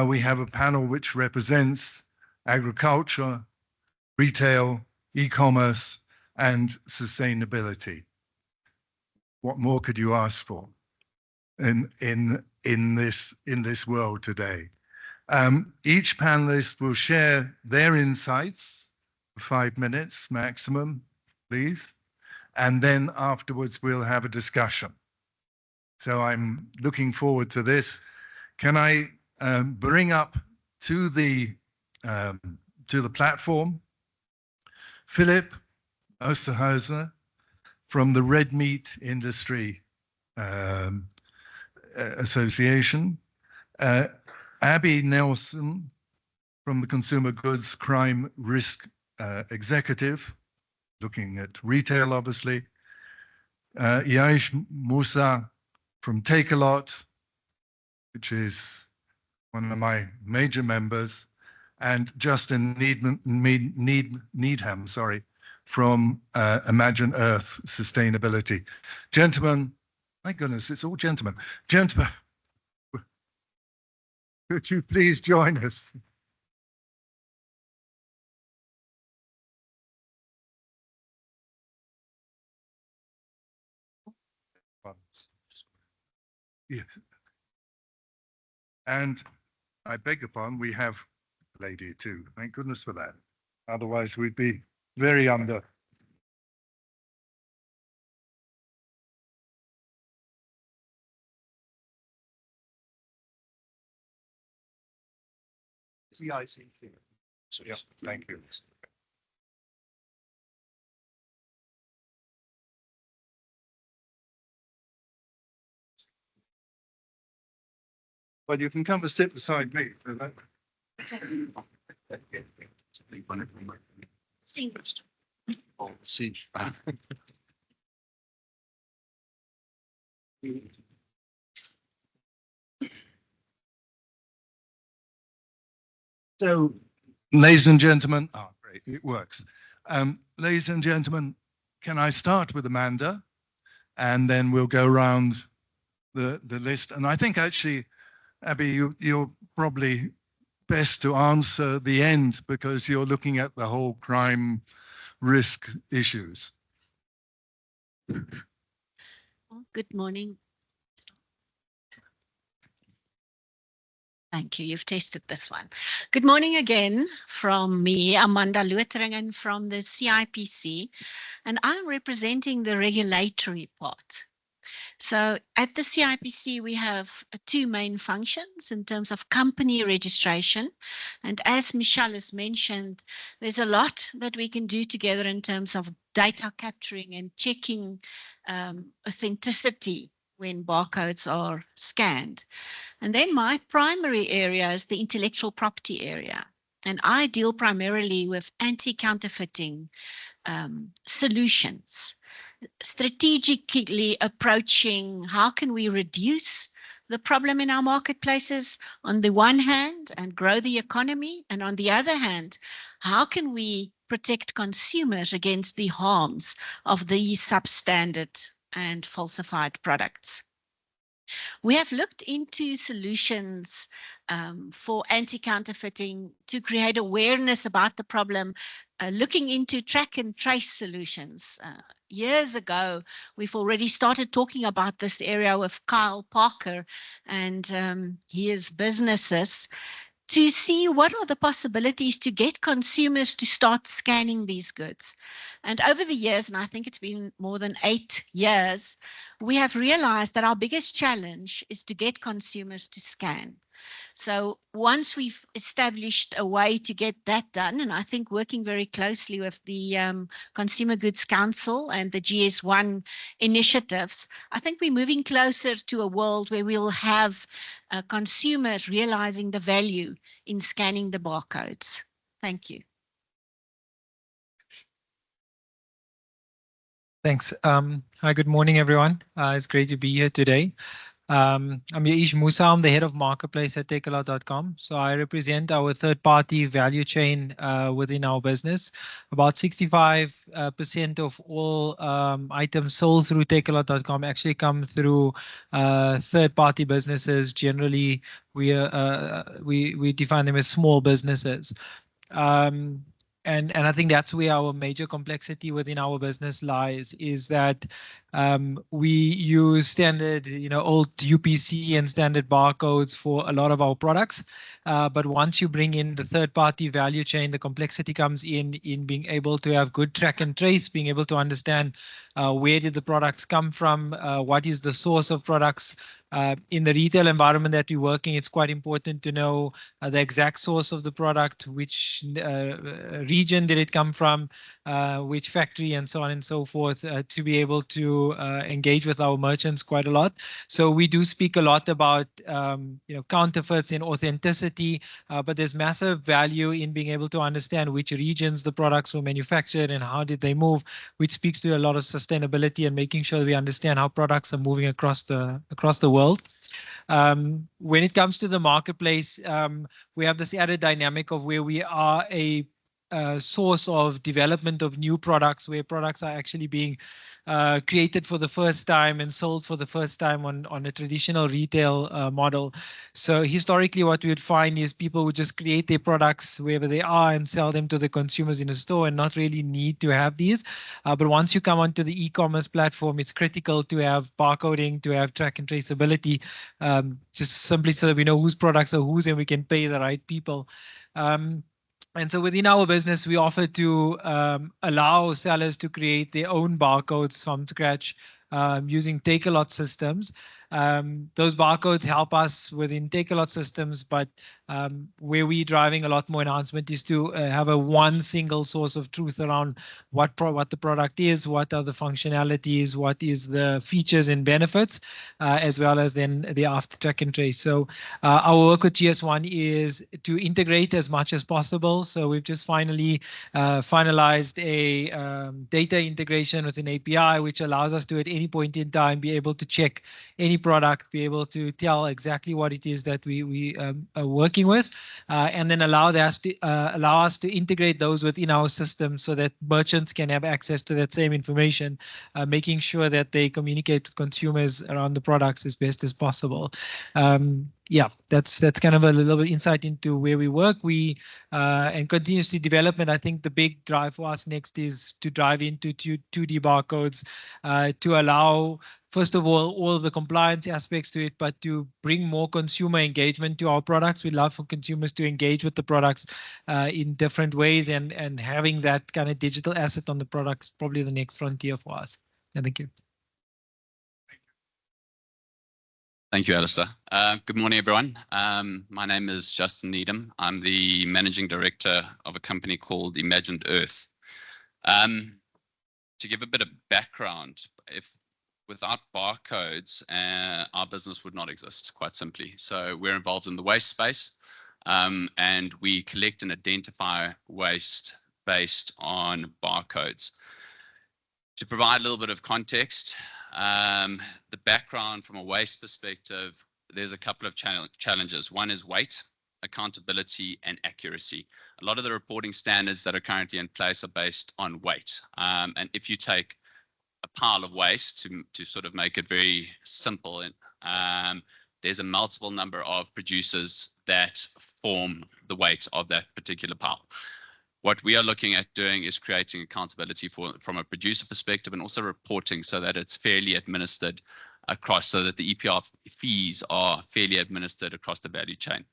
We have a panel which represents agriculture, retail, e-commerce, and sustainability. What more could you ask for in this world today? Each panelist will share their insights for 5 minutes maximum, please. And then afterwards, we'll have a discussion. So I'm looking forward to this. Can I bring up to the platform Philip Osterhauser from the Red Meat Industry Association, Abby Nelson from the Consumer Goods Crime Risk Executive, looking at retail, obviously, Yaish Musa from Take a Lot, which is one of my major members, and Justin Needham, sorry, from Imagine Earth Sustainability. Gentlemen, my goodness, it's all gentlemen. Gentlemen, could you please join us? Yeah. And I beg your pardon, we have a lady too. Thank goodness for that. Otherwise, we'd be very under. CIC thing. Yeah, thank you. Well, you can come and sit beside me. So, ladies and gentlemen, great, it works. Ladies and gentlemen, can I start with Amanda? And then we'll go around the list. And I think actually, Abby, you're probably best to answer the end because you're looking at the whole crime risk issues. Good morning. Thank you. You've tested this one. Good morning again from me, Amanda Luetheringen from the CIPC, and I'm representing the regulatory part. So at the CIPC, we have two main functions in terms of company registration. And as Michelle has mentioned, there's a lot that we can do together in terms of data capturing and checking authenticity when barcodes are scanned. And then my primary area is the intellectual property area. And I deal primarily with anti-counterfeiting solutions, strategically approaching how can we reduce the problem in our marketplaces on the one hand and grow the economy, and on the other hand, how can we protect consumers against the harms of these substandard and falsified products. We have looked into solutions for anti-counterfeiting to create awareness about the problem, looking into track and trace solutions. Years ago, we've already started talking about this area with Kyle Parker and his businesses to see what are the possibilities to get consumers to start scanning these goods. And over the years, and I think it's been more than 8 years, we have realized that our biggest challenge is to get consumers to scan. So once we've established a way to get that done, and I think working very closely with the Consumer Goods Council and the GS1 initiatives, I think we're moving closer to a world where we'll have consumers realizing the value in scanning the barcodes. Thank you. Thanks. Hi, good morning, everyone. It's great to be here today. I'm Yaish Musa. I'm the head of marketplace at takealot.com. So I represent our third-party value chain within our business. About 65% of all items sold through takealot.com actually come through third-party businesses. Generally, we define them as small businesses. And I think that's where our major complexity within our business lies, is that We use standard, old UPC and standard barcodes for a lot of our products. But once you bring in the third-party value chain, the complexity comes in being able to have good track and trace, being able to understand where did the products come from, what is the source of products. In the retail environment that we're working, it's quite important to know the exact source of the product, which region did it come from, which factory, and so on and so forth, to be able to engage with our merchants quite a lot. So we do speak a lot about counterfeits and authenticity, but there's massive value in being able to understand which regions the products were manufactured and how did they move, which speaks to a lot of sustainability and making sure we understand how products are moving across the world. When it comes to the marketplace, we have this added dynamic of where we are a source of development of new products, where products are actually being created for the first time and sold for the first time on a traditional retail model. So historically, what we would find is people would just create their products wherever they are and sell them to the consumers in a store and not really need to have these. But once you come onto the e-commerce platform, it's critical to have barcoding, to have track and traceability, just simply so that we know whose products are whose and we can pay the right people. And so within our business, we offer to allow sellers to create their own barcodes from scratch using Take-A-Lot systems. Those barcodes help us within Take-A-Lot systems, but where we're driving a lot more enhancement is to have a one single source of truth around what the product is, what are the functionalities, what is the features and benefits, as well as then the after track and trace. So our work with GS1 is to integrate as much as possible. So we've just finally finalized a data integration with an API, which allows us to at any point in time be able to check any product, be able to tell exactly what it is that we are working with, and then allow us to integrate those within our system so that merchants can have access to that same information, making sure that they communicate with consumers around the products as best as possible. Yeah, that's kind of a little bit insight into where we work. We and continuously development. I think the big drive for us next is to drive into 2D barcodes to allow, first of all of the compliance aspects to it, but to bring more consumer engagement to our products. We'd love for consumers to engage with the products in different ways, and having that kind of digital asset on the products probably the next frontier for us. Thank you. Thank you, Alistair. Good morning, everyone. My name is Justin Needham. I'm the Managing Director of a company called Imagined Earth. To give a bit of background, without barcodes, our business would not exist, quite simply. So we're involved in the waste space, and we collect and identify waste based on barcodes. To provide a little bit of context, the background from a waste perspective, there's a couple of challenges. One is weight, accountability, and accuracy. A lot of the reporting standards that are currently in place are based on weight. And if you take a pile of waste, to sort of make it very simple, there's a multiple number of producers that form the weight of that particular pile. What we are looking at doing is creating accountability from a producer perspective, and also reporting so that it's fairly administered across, so that the EPR fees are fairly administered across the value chain.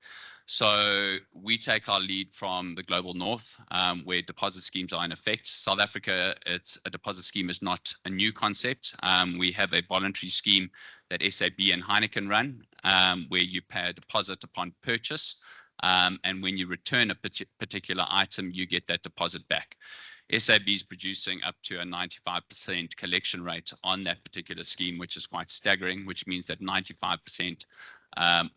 So we take our lead from the global north, where deposit schemes are in effect. South Africa, a deposit scheme is not a new concept. We have a voluntary scheme that SAB and Heineken run, where you pay a deposit upon purchase. And when you return a particular item, you get that deposit back. SAB is producing up to a 95% collection rate on that particular scheme, which is quite staggering, which means that 95%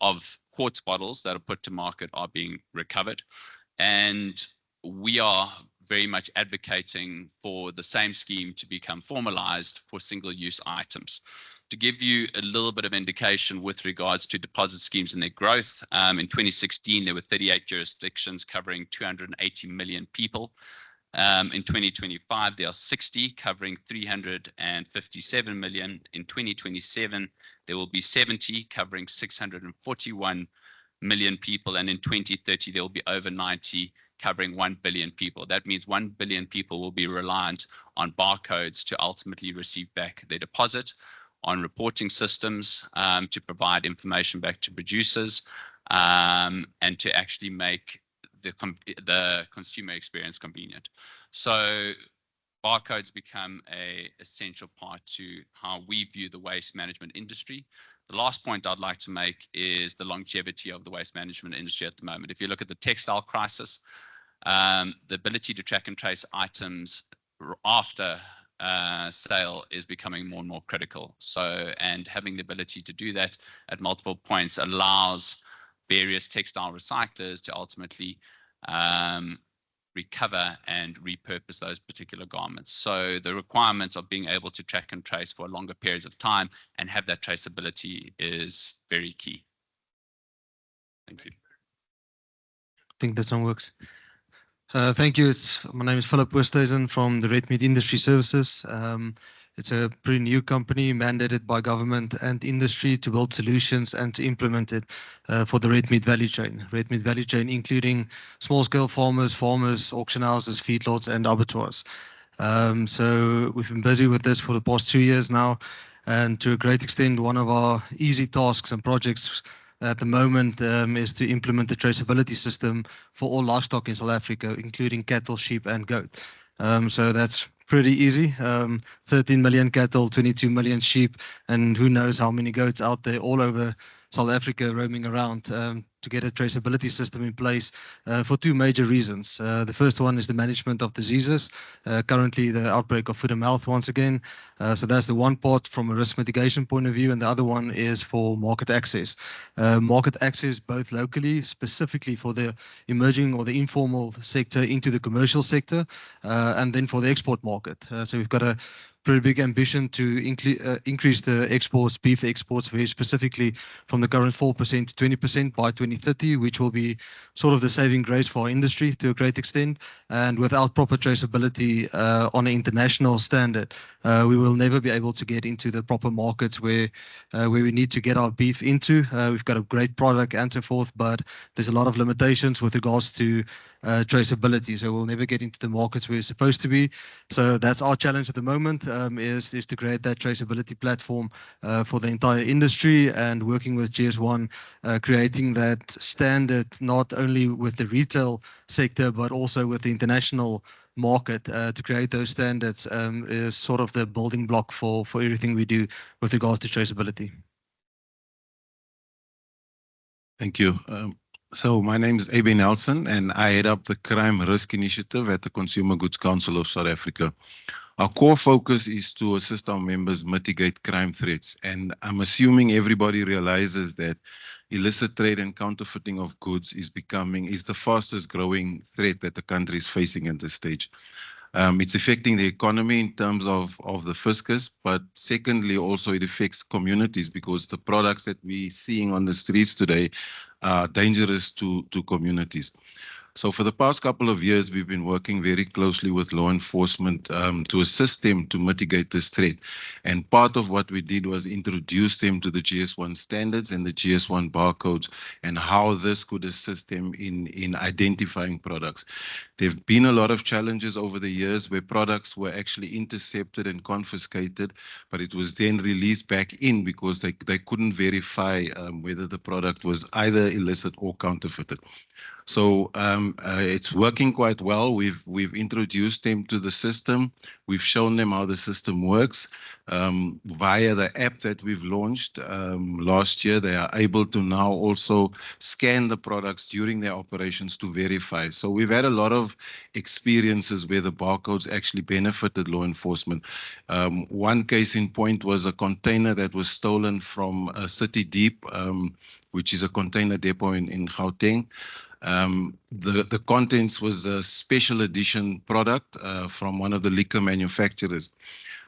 of quartz bottles that are put to market are being recovered. And we are very much advocating for the same scheme to become formalized for single-use items. To give you a little bit of indication with regards to deposit schemes and their growth, in 2016, there were 38 jurisdictions covering 280 million people. In 2025, there are 60 covering 357 million. In 2027, there will be 70 covering 641 million people. And in 2030, there will be over 90 covering 1 billion people. That means 1 billion people will be reliant on barcodes to ultimately receive back their deposit, on reporting systems to provide information back to producers, and to actually make the consumer experience convenient. So barcodes become an essential part to how we view the waste management industry. The last point I'd like to make is the longevity of the waste management industry at the moment. If you look at the textile crisis, the ability to track and trace items after sale is becoming more and more critical. So, and having the ability to do that at multiple points allows various textile recyclers to ultimately recover and repurpose those particular garments. So the requirement of being able to track and trace for longer periods of time and have that traceability is very key. Thank you. I think this one works. Thank you. My name is Philip Westhuizen from the Red Meat Industry Services. It's a pretty new company mandated by government and industry to build solutions and to implement it for the red meat value chain. Red meat value chain including small-scale farmers, auction houses, feedlots, and abattoirs. So we've been busy with this for the past 2 years now, and to a great extent, one of our easy tasks and projects at the moment is to implement the traceability system for all livestock in South Africa, including cattle, sheep, and goat. So that's pretty easy. 13 million cattle, 22 million sheep, and who knows how many goats out there all over South Africa roaming around to get a traceability system in place for two major reasons. The first one is the management of diseases. Currently, the outbreak of foot and mouth once again. So that's the one part from a risk mitigation point of view, and the other one is for market access. Market access both locally, specifically for the emerging or the informal sector into the commercial sector, and then for the export market. So we've got a pretty big ambition to increase the exports, beef exports, very specifically from the current 4% to 20% by 2030, which will be sort of the saving grace for our industry to a great extent. And without proper traceability on an international standard, we will never be able to get into the proper markets where we need to get our beef into. We've got a great product and so forth, but there's a lot of limitations with regards to traceability. So we'll never get into the markets where we're supposed to be. So that's our challenge at the moment, is to create that traceability platform for the entire industry, and working with GS1, creating that standard not only with the retail sector, but also with the international market. To create those standards is sort of the building block for everything we do with regards to traceability. Thank you. So my name is A.B. Nelson, and I head up the Crime Risk Initiative at the Consumer Goods Council of South Africa. Our core focus is to assist our members mitigate crime threats, and I'm assuming everybody realizes that illicit trade and counterfeiting of goods is the fastest growing threat that the country is facing at this stage. It's affecting the economy in terms of the fiscus, but secondly, also it affects communities, because the products that we're seeing on the streets today are dangerous to communities. So for the past couple of years, we've been working very closely with law enforcement to assist them to mitigate this threat. And part of what we did was introduce them to the GS1 standards and the GS1 barcodes, and how this could assist them in identifying products. There have been a lot of challenges over the years where products were actually intercepted and confiscated, but it was then released back in because they couldn't verify whether the product was either illicit or counterfeited. So it's working quite well. We've introduced them to the system. We've shown them how the system works. Via the app that we've launched last year, they are able to now also scan the products during their operations to verify. So we've had a lot of experiences where the barcodes actually benefited law enforcement. One case in point was a container that was stolen from City Deep, which is a container depot in Gauteng. The contents was a special edition product from one of the liquor manufacturers.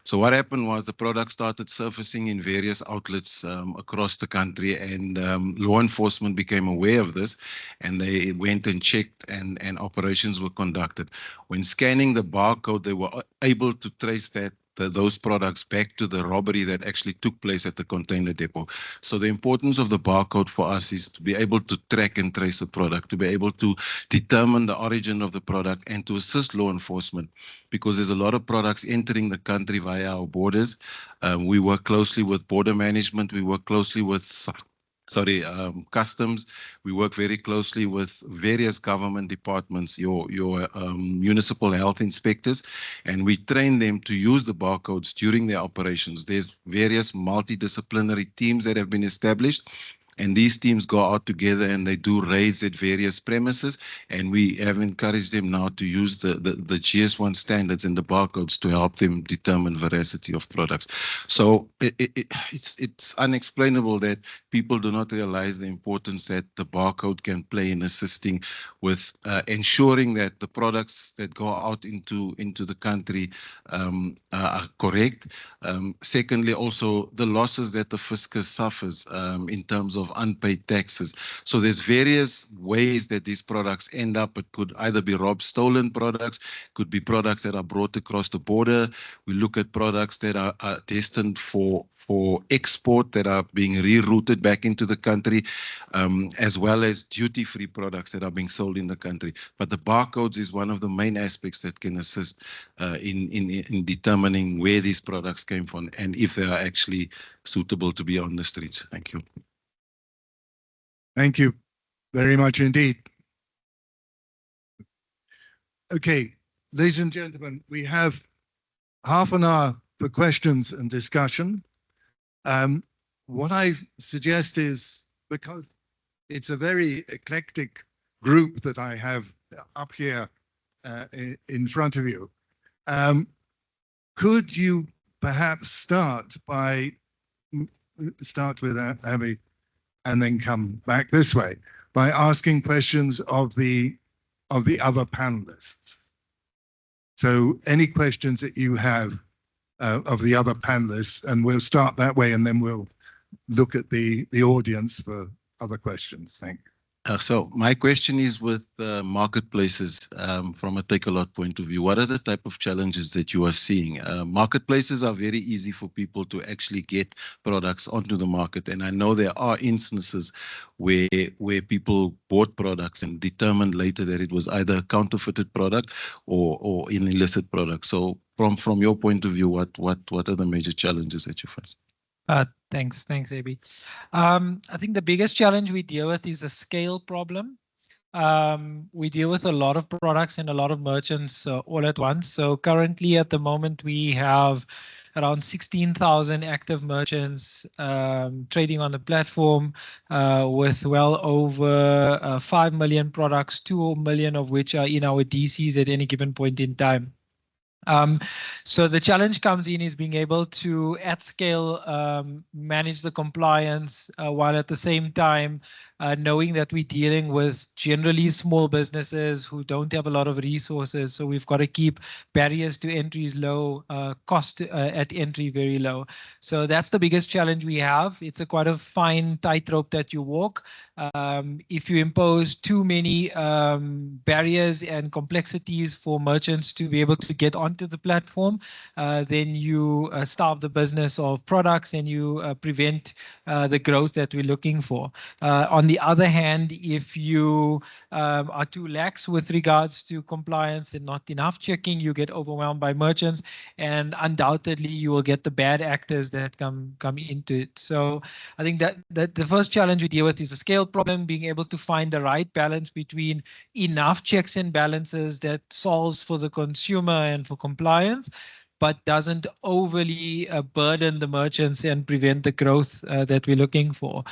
So what happened was the product started surfacing in various outlets across the country, and law enforcement became aware of this, and they went and checked, and operations were conducted. When scanning the barcode, they were able to trace that those products back to the robbery that actually took place at the container depot. So the importance of the barcode for us is to be able to track and trace the product, to be able to determine the origin of the product and to assist law enforcement, because there's a lot of products entering the country via our borders. We work closely with border management. We work closely with customs. We work very closely with various government departments, your municipal health inspectors, and we train them to use the barcodes during their operations. There's various multidisciplinary teams that have been established, and these teams go out together and they do raids at various premises, and we have encouraged them now to use the GS1 standards and the barcodes to help them determine veracity of products. So it's unexplainable that people do not realize the importance that the barcode can play in assisting with ensuring that the products that go out into the country are correct. Secondly, also the losses that the fiscus suffers in terms of unpaid taxes. So there's various ways that these products end up. It could either be robbed, stolen products, could be products that are brought across the border. We look at products that are destined for export that are being rerouted back into the country, as well as duty-free products that are being sold in the country. But the barcodes is one of the main aspects that can assist in determining where these products came from and if they are actually suitable to be on the streets. Thank you. Thank you very much indeed. Okay, ladies and gentlemen, we have half an hour for questions and discussion. What I suggest is, because it's a very eclectic group that I have up here in front of you, could you perhaps start with Abby and then come back this way by asking questions of the other panelists? So any questions that you have of the other panelists, and we'll start that way, and then we'll look at the audience for other questions. Thank you. So my question is with marketplaces from a take-a-lot point of view. What are the type of challenges that you are seeing? Marketplaces are very easy for people to actually get products onto the market. And I know there are instances where people bought products and determined later that it was either a counterfeited product or an illicit product. So from your point of view, what are the major challenges that you face? Thanks, AB. I think the biggest challenge we deal with is a scale problem. We deal with a lot of products and a lot of merchants all at once. So currently at the moment, we have around 16,000 active merchants trading on the platform with well over 5 million products, 2 million of which are in our DCs at any given point in time. So the challenge comes in is being able to, at scale, manage the compliance while at the same time knowing that we're dealing with generally small businesses who don't have a lot of resources. So we've got to keep barriers to entry low, cost at entry very low. So that's the biggest challenge we have. It's quite a fine tightrope that you walk. If you impose too many barriers and complexities for merchants to be able to get onto the platform, then you starve the business of products and you prevent the growth that we're looking for. On the other hand, if you are too lax with regards to compliance and not enough checking, you get overwhelmed by merchants, and undoubtedly you will get the bad actors that come into it. So I think that the first challenge we deal with is a scale problem, being able to find the right balance between enough checks and balances that solves for the consumer and for compliance, but doesn't overly burden the merchants and prevent the growth that we're looking for.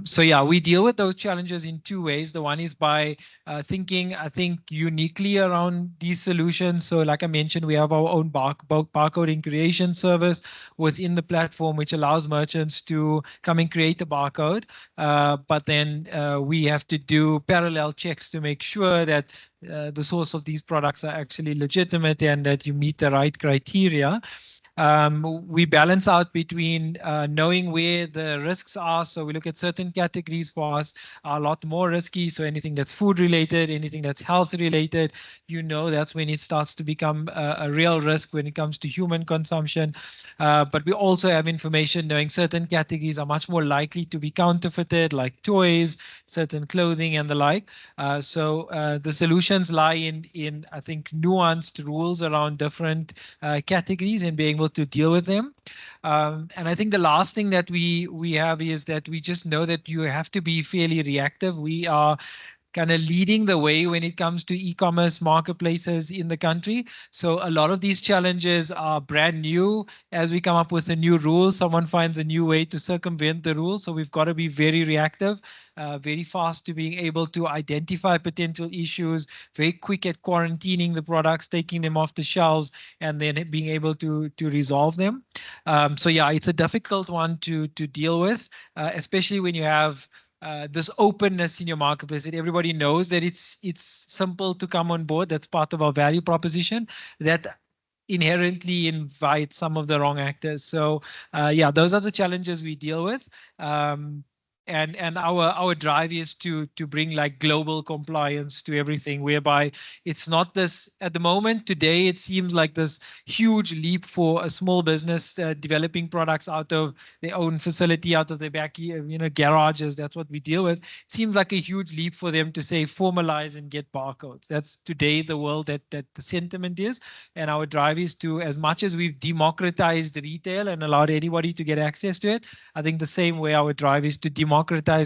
So yeah, we deal with those challenges in two ways. The one is by thinking, I think, uniquely around these solutions. So like I mentioned, we have our own barcoding creation service within the platform, which allows merchants to come and create a barcode. But then we have to do parallel checks to make sure that the source of these products are actually legitimate and that you meet the right criteria. We balance out between knowing where the risks are. So we look at certain categories for us are a lot more risky. So anything that's food related, anything that's health related, that's when it starts to become a real risk when it comes to human consumption. But we also have information knowing certain categories are much more likely to be counterfeited, like toys, certain clothing and the like. So the solutions lie in I think nuanced rules around different categories and being able to deal with them. And I think the last thing that we have is that we just know that you have to be fairly reactive. We are kind of leading the way when it comes to e-commerce marketplaces in the country. So a lot of these challenges are brand new. As we come up with a new rule, someone finds a new way to circumvent the rule. So we've got to be very reactive, very fast to being able to identify potential issues, very quick at quarantining the products, taking them off the shelves, and then being able to resolve them. So yeah, it's a difficult one to deal with, especially when you have this openness in your marketplace that everybody knows that it's simple to come on board. That's part of our value proposition that inherently invites some of the wrong actors. So yeah, those are the challenges we deal with. And our drive is to bring like global compliance to everything, whereby it's not this at the moment today. It seems like this huge leap for a small business developing products out of their own facility, out of their back, garages. That's what we deal with. It seems like a huge leap for them to say formalize and get barcodes. That's today the world that the sentiment is, and our drive is to, as much as we've democratized retail and allowed anybody to get access to it, I think the same way our drive is to democratize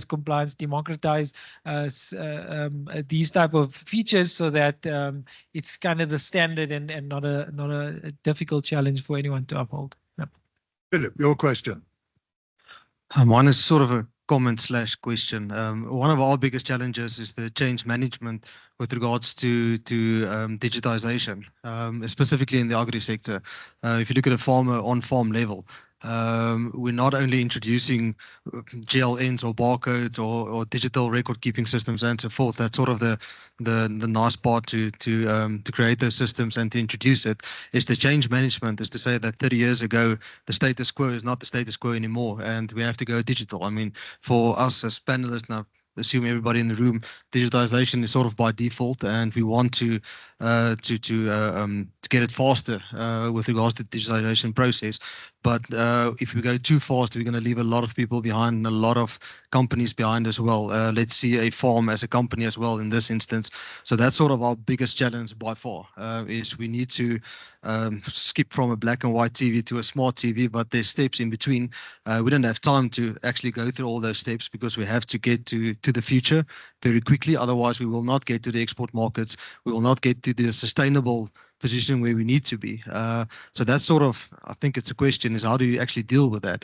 compliance, democratize these type of features so that it's kind of the standard and not a difficult challenge for anyone to uphold. Yep. Philip, your question. Mine is sort of a comment/question. One of our biggest challenges is the change management with regards to digitization, specifically in the agri sector. If you look at a farmer on farm level, we're not only introducing GLNs or barcodes or digital record keeping systems and so forth. That's sort of the nice part to create those systems and to introduce it. Is the change management, is to say that 30 years ago the status quo is not the status quo anymore, and we have to go digital. I mean, for us as panelists now, assume everybody in the room, digitization is sort of by default, and we want to get it faster with regards to the digitization process. But if we go too fast, we're going to leave a lot of people behind and a lot of companies behind as well. Let's see a farm as a company as well in this instance. So that's sort of our biggest challenge by far, is we need to skip from a black and white TV to a smart TV, but there's steps in between. We don't have time to actually go through all those steps because we have to get to the future very quickly. Otherwise, we will not get to the export markets. We will not get to the sustainable position where we need to be. So that's sort of, I think it's a question, is how do you actually deal with that?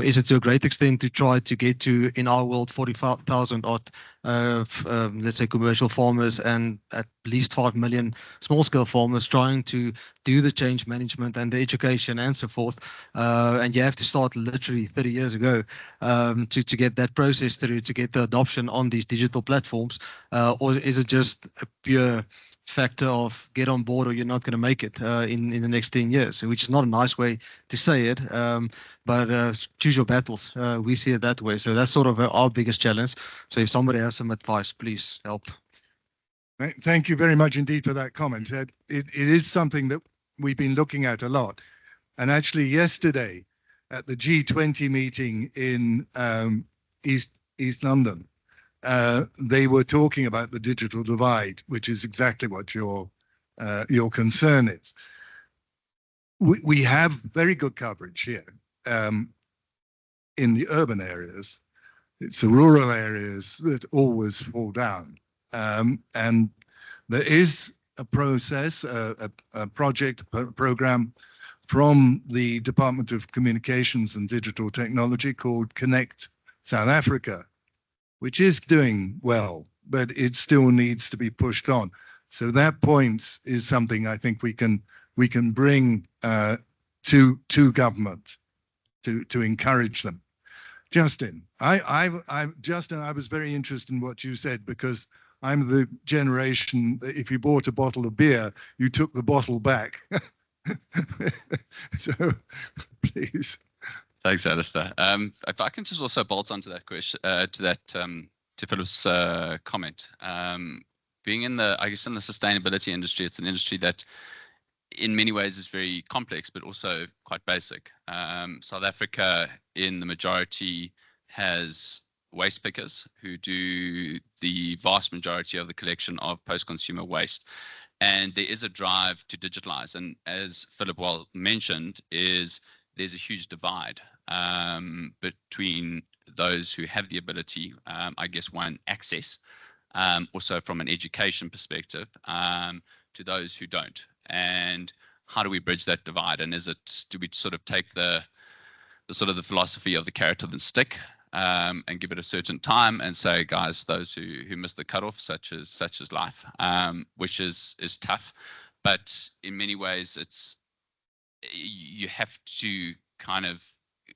Is it to a great extent to try to get to, in our world, 45,000 odd, let's say, commercial farmers and at least 5 million small-scale farmers trying to do the change management and the education and so forth. And you have to start literally 30 years ago to get that process through, to get the adoption on these digital platforms? Or is it just a pure factor of get on board or you're not going to make it in the next 10 years, which is not a nice way to say it, but choose your battles. We see it that way. So that's sort of our biggest challenge. So if somebody has some advice, please help. Thank you very much indeed for that comment. It is something that we've been looking at a lot. And actually yesterday at the G20 meeting in East London, they were talking about the digital divide, which is exactly what your concern is. We have very good coverage here in the urban areas. It's the rural areas that always fall down. And there is a process, a project, a program from the Department of Communications and Digital Technology called Connect South Africa, which is doing well, but it still needs to be pushed on. So that point is something I think we can bring to government to encourage them. Justin, Justin, I was very interested in what you said, because I'm the generation that if you bought a bottle of beer, you took the bottle back. So please. Thanks, Alistair. If I can just also bolt onto that question, to Philip's comment. Being in the, I guess, in the sustainability industry, it's an industry that in many ways is very complex, but also quite basic. South Africa, in the majority, has waste pickers who do the vast majority of the collection of post-consumer waste. And there is a drive to digitalize. And as Philip well mentioned, there's a huge divide between those who have the ability, I guess, one, access, also from an education perspective, to those who don't. And how do we bridge that divide? And do we sort of take the sort of the philosophy of the carrot and the stick, and give it a certain time and say, guys, those who miss the cutoff, such as life, which is tough, but in many ways you have to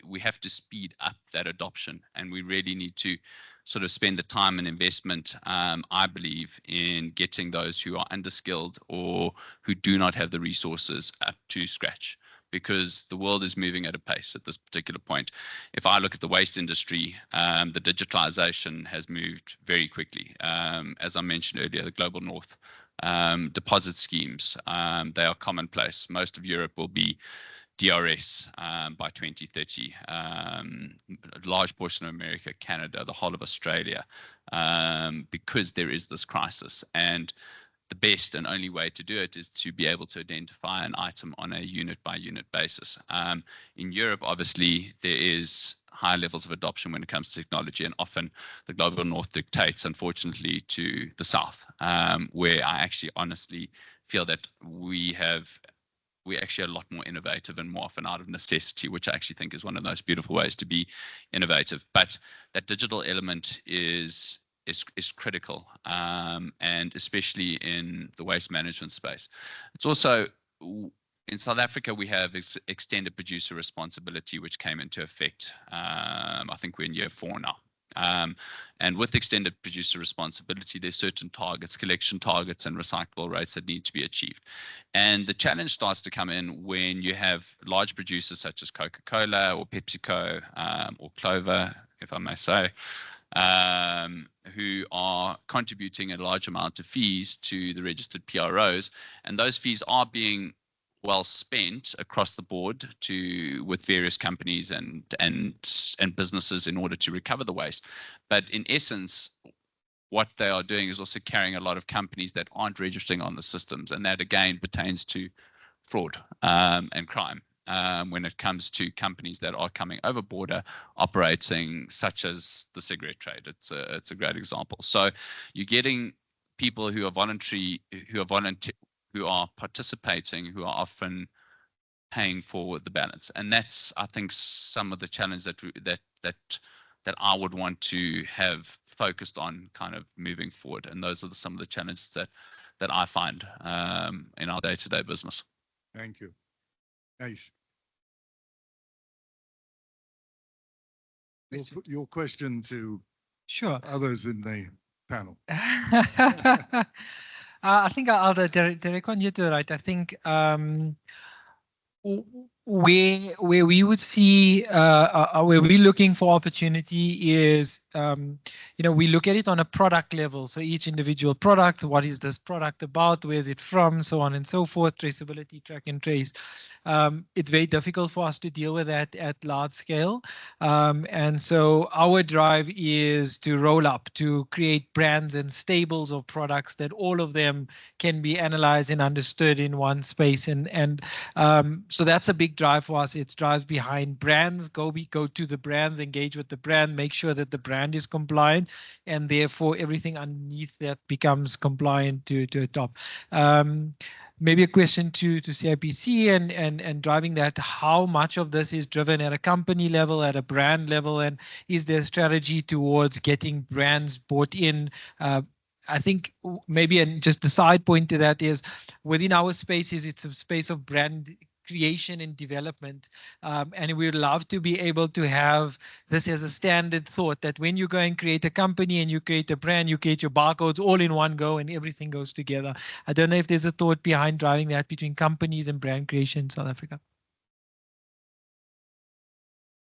we have to speed up that adoption, and we really need to sort of spend the time and investment, I believe, in getting those who are underskilled or who do not have the resources up to scratch, because the world is moving at a pace at this particular point. If I look at the waste industry, the digitalization has moved very quickly. As I mentioned earlier, the Global North, deposit schemes, they are commonplace. Most of Europe will be DRS by 2030, a large portion of America, Canada, the whole of Australia, because there is this crisis. And the best and only way to do it is to be able to identify an item on a unit by unit basis. In Europe, obviously, there is high levels of adoption when it comes to technology, and often the Global North dictates, unfortunately, to the South, where I actually honestly feel that we're actually a lot more innovative and more often out of necessity, which I actually think is one of the most beautiful ways to be innovative. But that digital element is critical, and especially in the waste management space. It's also, in South Africa, we have extended producer responsibility, which came into effect. I think we're in year 4 now. And with extended producer responsibility, there's certain targets, collection targets and recyclable rates that need to be achieved. And the challenge starts to come in when you have large producers such as Coca-Cola or PepsiCo, or Clover, if I may say, who are contributing a large amount of fees to the registered PROs. And those fees are being well spent across the board with various companies and businesses in order to recover the waste. But in essence, what they are doing is also carrying a lot of companies that aren't registering on the systems, and that again pertains to fraud and crime. When it comes to companies that are coming over border operating, such as the cigarette trade, it's a great example. So you're getting people who are who are participating, who are often paying for the balance, and that's, I think, some of the challenge that I would want to have focused on, kind of moving forward. And those are some of the challenges that I find in our day-to-day business. Thank you. Aish. Your question to others in the panel. I think I'll direct on you to the right. I think where we would see where we're looking for opportunity is, we look at it on a product level. So each individual product, what is this product about, where is it from, so on and so forth, traceability, track and trace. It's very difficult for us to deal with that at large scale. And so our drive is to roll up, to create brands and stables of products that all of them can be analyzed and understood in one space. And so that's a big drive for us. It drives behind brands, go to the brands, engage with the brand, make sure that the brand is compliant, and therefore everything underneath that becomes compliant to a top. Maybe a question to CIPC and driving that, how much of this is driven at a company level, at a brand level, and is there a strategy towards getting brands bought in? I think maybe, and just the side point to that is, within our spaces, it's a space of brand creation and development. And we would love to be able to have this as a standard thought that when you go and create a company and you create a brand, you create your barcodes all in one go and everything goes together. I don't know if there's a thought behind driving that between companies and brand creation in South Africa.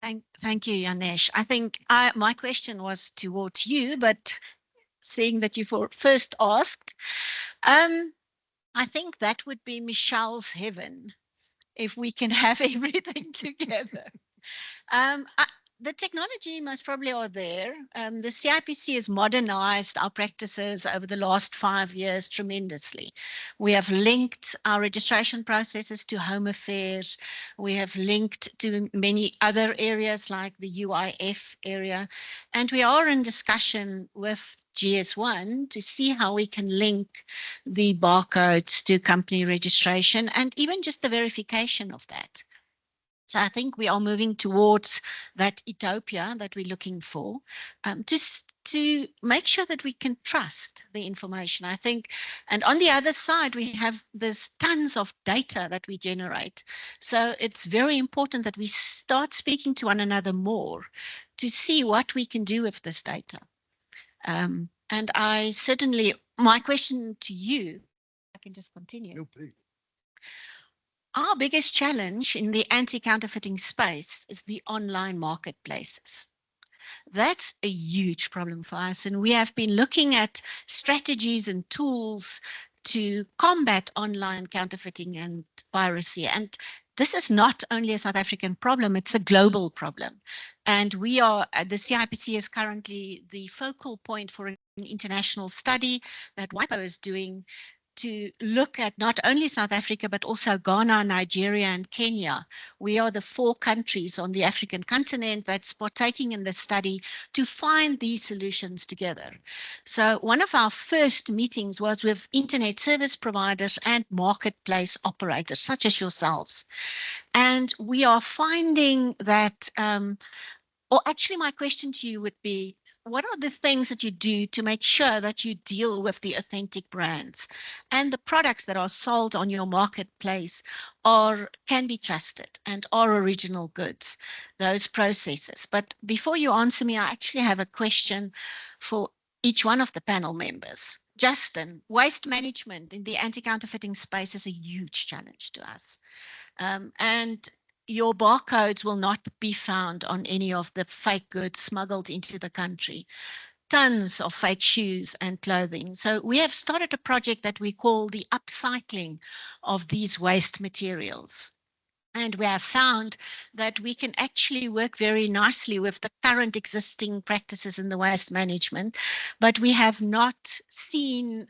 Thank you, Yanesh. I think my question was towards you, but seeing that you first asked, I think that would be Michelle's heaven if we can have everything together. The technology most probably are there. The CIPC has modernized our practices over the last 5 years tremendously. We have linked our registration processes to Home Affairs. We have linked to many other areas like the UIF area. And we are in discussion with GS1 to see how we can link the barcodes to company registration and even just the verification of that. So I think we are moving towards that utopia that we're looking for, to make sure that we can trust the information. I think, and on the other side, we have this tons of data that we generate. So it's very important that we start speaking to one another more to see what we can do with this data. And I certainly, my question to you, I can just continue. No, please. Our biggest challenge in the anti-counterfeiting space is the online marketplaces. That's a huge problem for us, and we have been looking at strategies and tools to combat online counterfeiting and piracy. And this is not only a South African problem, it's a global problem. And we are, the CIPC is currently the focal point for an international study that WIPO is doing to look at not only South Africa, but also Ghana, Nigeria, and Kenya. We are the 4 countries on the African continent that's partaking in the study to find these solutions together. So one of our first meetings was with internet service providers and marketplace operators, such as yourselves. And we are finding that, or actually my question to you would be, what are the things that you do to make sure that you deal with the authentic brands and the products that are sold on your marketplace can be trusted and are original goods, those processes? But before you answer me, I actually have a question for each one of the panel members. Justin, waste management in the anti-counterfeiting space is a huge challenge to us. And your barcodes will not be found on any of the fake goods smuggled into the country. Tons of fake shoes and clothing. So we have started a project that we call the upcycling of these waste materials. And we have found that we can actually work very nicely with the current existing practices in the waste management, but we have not seen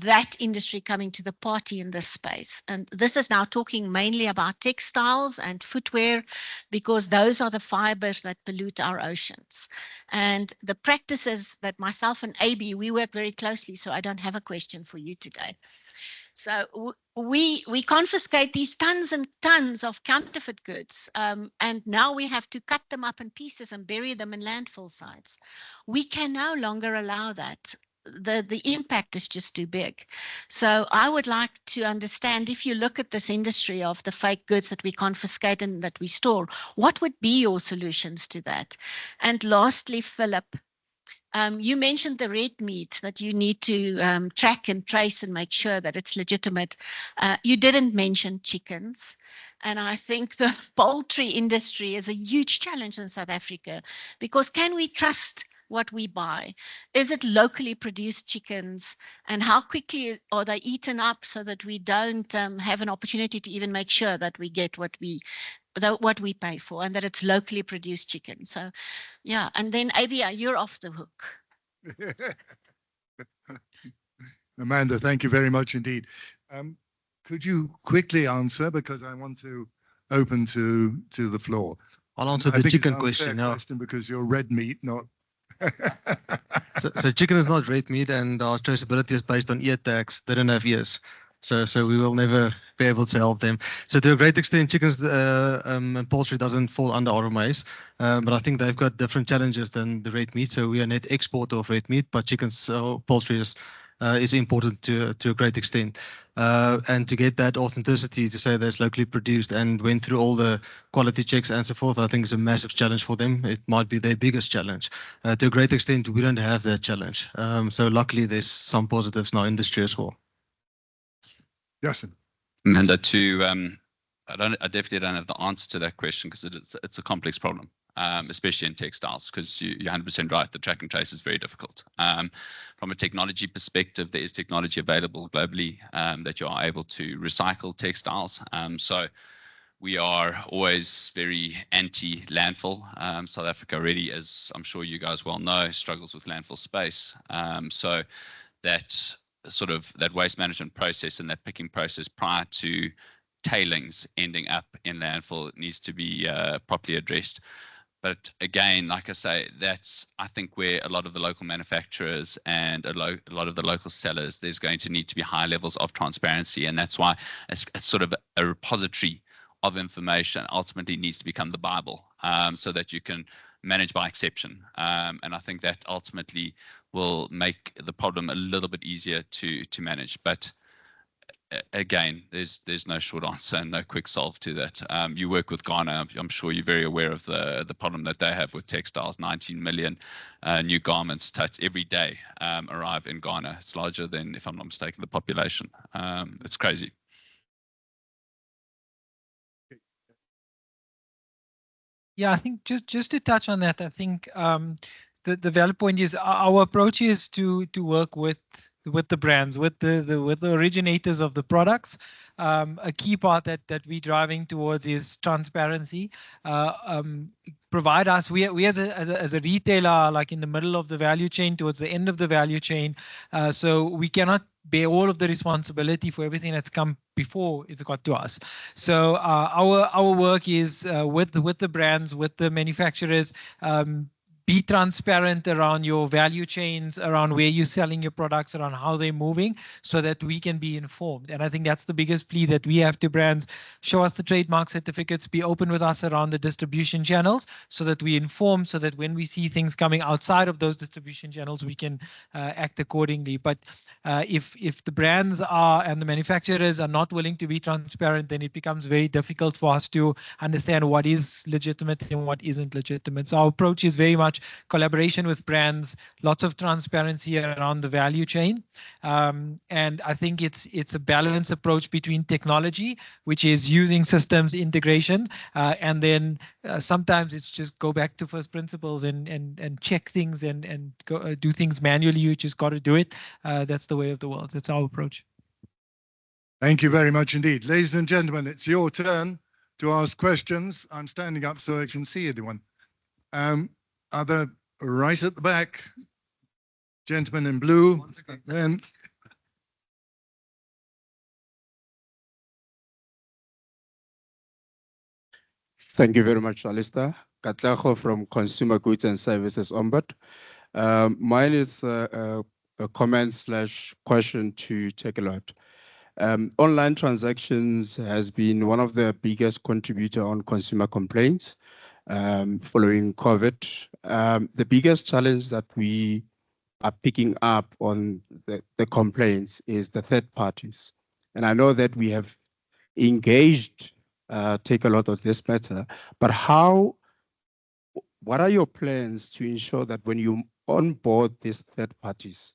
that industry coming to the party in this space. And this is now talking mainly about textiles and footwear, because those are the fibers that pollute our oceans. And the practices that myself and AB, we work very closely, so I don't have a question for you today. So we confiscate these tons and tons of counterfeit goods, and now we have to cut them up in pieces and bury them in landfill sites. We can no longer allow that. The impact is just too big. So I would like to understand, if you look at this industry of the fake goods that we confiscate and that we store, what would be your solutions to that? And lastly, Philip, you mentioned the red meat that you need to track and trace and make sure that it's legitimate. You didn't mention chickens. And I think the poultry industry is a huge challenge in South Africa, because can we trust what we buy? Is it locally produced chickens, and how quickly are they eaten up so that we don't have an opportunity to even make sure that we get what we pay for, and that it's locally produced chicken? So yeah, and then ABI, you're off the hook. Amanda, thank you very much indeed. Could you quickly answer, because I want to open to the floor? I'll answer the chicken question now. Because you're red meat, not. So chicken is not red meat, and our traceability is based on ear tags. They don't have ears. So we will never be able to help them. So to a great extent, chickens and poultry doesn't fall under RMAs, but I think they've got different challenges than the red meat. So we are net exporter of red meat, but chickens, poultry is is important to a great extent. And to get that authenticity to say that's locally produced and went through all the quality checks and so forth, I think is a massive challenge for them. It might be their biggest challenge. To a great extent, we don't have that challenge. So luckily, there's some positives in our industry as well. Justin. Amanda, I definitely don't have the answer to that question because it's a complex problem. Especially in textiles, because you're 100% right, the track and trace is very difficult. From a technology perspective, there is technology available globally that you are able to recycle textiles. So we are always very anti-landfill. South Africa already, as I'm sure you guys well know, struggles with landfill space. So that waste management process and that picking process prior to tailings ending up in landfill needs to be properly addressed. But again, like I say, that's, I think, where a lot of the local manufacturers and a lot of the local sellers, there's going to need to be high levels of transparency. And that's why it's sort of a repository of information ultimately needs to become the Bible, so that you can manage by exception. And I think that ultimately will make the problem a little bit easier to manage. But again, there's no short answer and no quick solve to that. You work with Ghana. I'm sure you're very aware of the problem that they have with textiles. 19 million new garments every day arrive in Ghana. It's larger than, if I'm not mistaken, the population. It's crazy. Yeah, I think just to touch on that, I think the valid point is our approach is to work with the brands, with the originators of the products. A key part that we're driving towards is transparency. Provide us, we as a retailer, like in the middle of the value chain, towards the end of the value chain, so we cannot bear all of the responsibility for everything that's come before it's got to us. So our work is with the brands, with the manufacturers. Be transparent around your value chains, around where you're selling your products, around how they're moving, so that we can be informed. And I think that's the biggest plea that we have to brands. Show us the trademark certificates, be open with us around the distribution channels, so that we inform, so that when we see things coming outside of those distribution channels, we can act accordingly. But if the brands are and the manufacturers are not willing to be transparent, then it becomes very difficult for us to understand what is legitimate and what isn't legitimate. So our approach is very much collaboration with brands, lots of transparency around the value chain. And I think it's a balanced approach between technology, which is using systems integration, and then sometimes it's just go back to first principles and check things and go, do things manually. You just got to do it. That's the way of the world. That's our approach. Thank you very much indeed. Ladies and gentlemen, it's your turn to ask questions. I'm standing up so I can see everyone. Other right at the back, gentleman in blue, then. Thank you very much, Alistair. Katlaho from Consumer Goods and Services Ombud. Mine is a comment/question to Takealot. Online transactions has been one of the biggest contributor on consumer complaints following COVID. The biggest challenge that we are picking up on the complaints is the third parties. And I know that we have engaged Takealot of this matter, but what are your plans to ensure that when you onboard these third parties,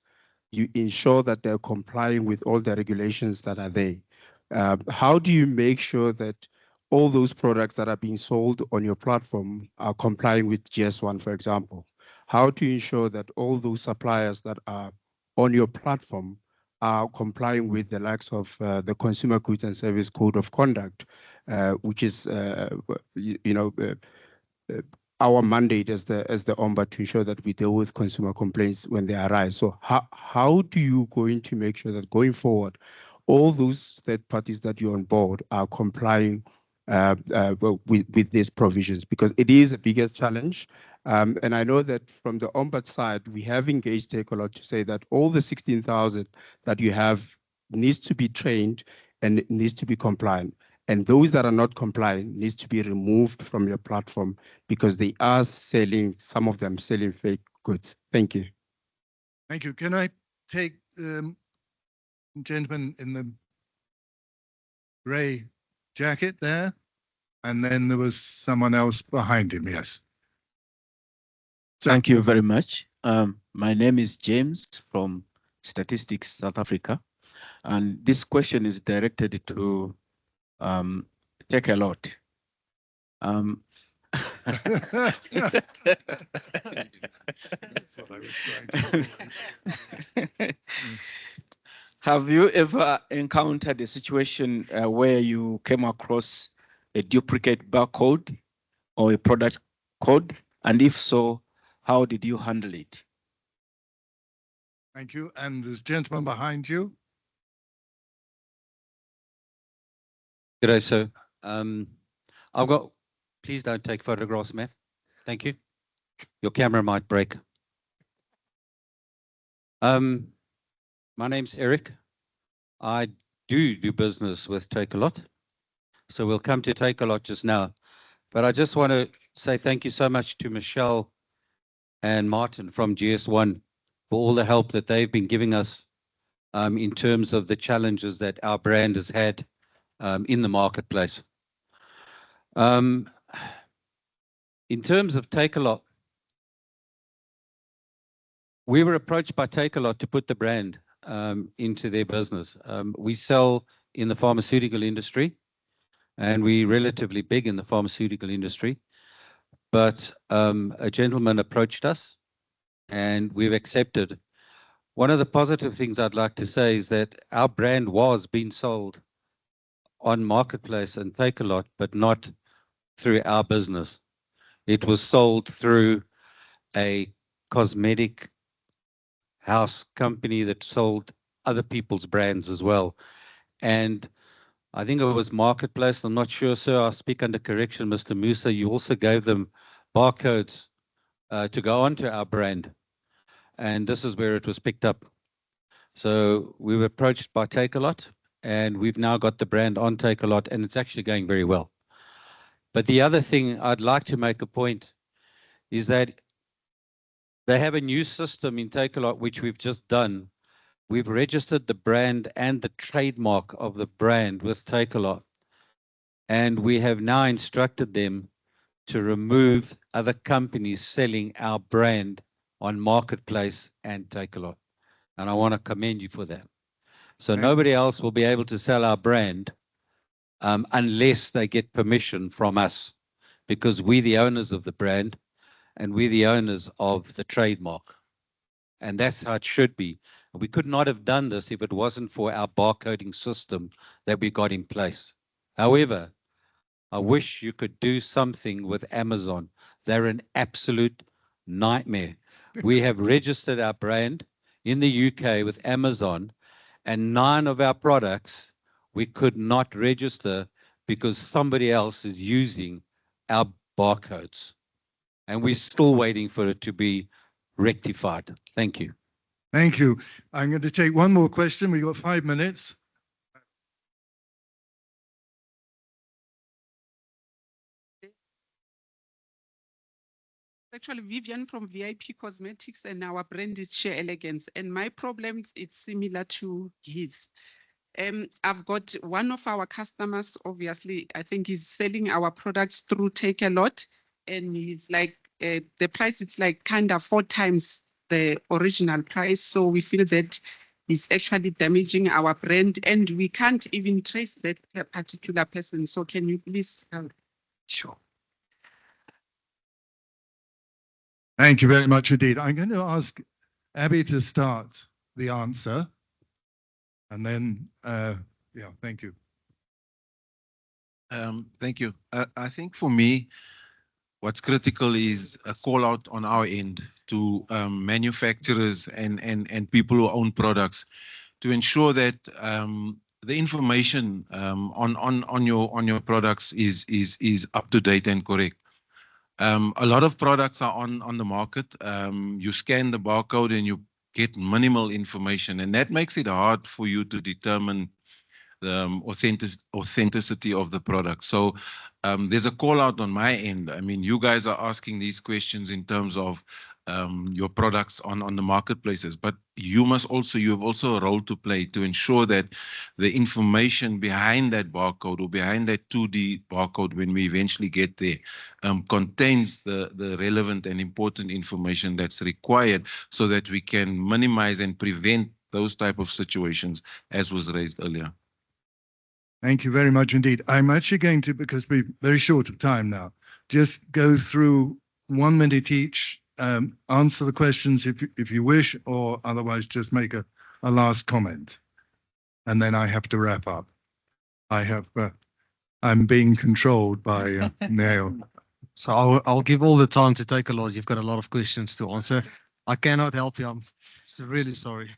you ensure that they're complying with all the regulations that are there? How do you make sure that all those products that are being sold on your platform are complying with GS1, for example? How to ensure that all those suppliers that are on your platform are complying with the likes of the Consumer Goods and Service Code of Conduct, which is, our mandate as the Ombud to ensure that we deal with consumer complaints when they arise. So how do you going to make sure that going forward, all those third parties that you're on board are complying with these provisions? Because it is a bigger challenge. And I know that from the Ombud side, we have engaged Takealot to say that all the 16,000 that you have needs to be trained and needs to be compliant. And those that are not compliant needs to be removed from your platform because they are selling, some of them selling fake goods. Thank you. Thank you. Can I take gentleman in the grey jacket there, and then there was someone else behind him. Yes. Thank you very much. My name is James from Statistics South Africa, and this question is directed to Take a Lot. Have you ever encountered a situation where you came across a duplicate barcode or a product code? And if so, how did you handle it? Thank you. And there's a gentleman behind you. G'day, sir. I've got, please don't take photographs, Matt. Thank you. Your camera might break. My name's Eric. I do business with Take a Lot. So we'll come to Take a Lot just now. But I just want to say thank you so much to Michelle and Martin from GS1 for all the help that they've been giving us in terms of the challenges that our brand has had in the marketplace. In terms of Take a Lot, we were approached by Take a Lot to put the brand into their business. We sell in the pharmaceutical industry, and we're relatively big in the pharmaceutical industry. But a gentleman approached us, and we've accepted. One of the positive things I'd like to say is that our brand was being sold on Marketplace and Take a Lot, but not through our business. It was sold through a cosmetic house company that sold other people's brands as well. And I think it was Marketplace. I'm not sure, sir. I'll speak under correction, Mr. Musa. You also gave them barcodes to go onto our brand. And this is where it was picked up. So we were approached by Take a Lot, and we've now got the brand on Take a Lot, and it's actually going very well. But the other thing I'd like to make a point is that they have a new system in Take a Lot, which we've just done. We've registered the brand and the trademark of the brand with Take a Lot. And we have now instructed them to remove other companies selling our brand on Marketplace and Take a Lot. And I want to commend you for that. So nobody else will be able to sell our brand unless they get permission from us, because we're the owners of the brand and we're the owners of the trademark. And that's how it should be. We could not have done this if it wasn't for our barcoding system that we got in place. However, I wish you could do something with Amazon. They're an absolute nightmare. We have registered our brand in the UK with Amazon, and 9 of our products we could not register because somebody else is using our barcodes. And we're still waiting for it to be rectified. Thank you. Thank you. I'm going to take one more question. We've got 5 minutes. Actually, Vivian from VIP Cosmetics, and our brand is Sheer Elegance. And my problem is similar to his. I've got one of our customers, obviously, I think he's selling our products through Take a Lot, and he's like, the price is like kind of 4 times the original price. So we feel that it's actually damaging our brand, and we can't even trace that particular person. So can you please help? Sure. Thank you very much indeed. I'm going to ask Abby to start the answer. And then, yeah, thank you. Thank you. I think for me, what's critical is a call out on our end to manufacturers and people who own products to ensure that the information on your products is up to date and correct. A lot of products are on the market. You scan the barcode and you get minimal information, and that makes it hard for you to determine the authenticity of the product. So there's a call out on my end. I mean, you guys are asking these questions in terms of your products on the marketplaces, but you have also a role to play to ensure that the information behind that barcode or behind that 2D barcode, when we eventually get there, contains the relevant and important information that's required so that we can minimize and prevent those type of situations, as was raised earlier. Thank you very much indeed. I'm actually going to, because we're very short of time now, just go through 1 minute each, answer the questions if you wish, or otherwise just make a last comment. And then I have to wrap up. I'm being controlled by Neil. So I'll give all the time to take a lot. You've got a lot of questions to answer. I cannot help you. I'm really sorry.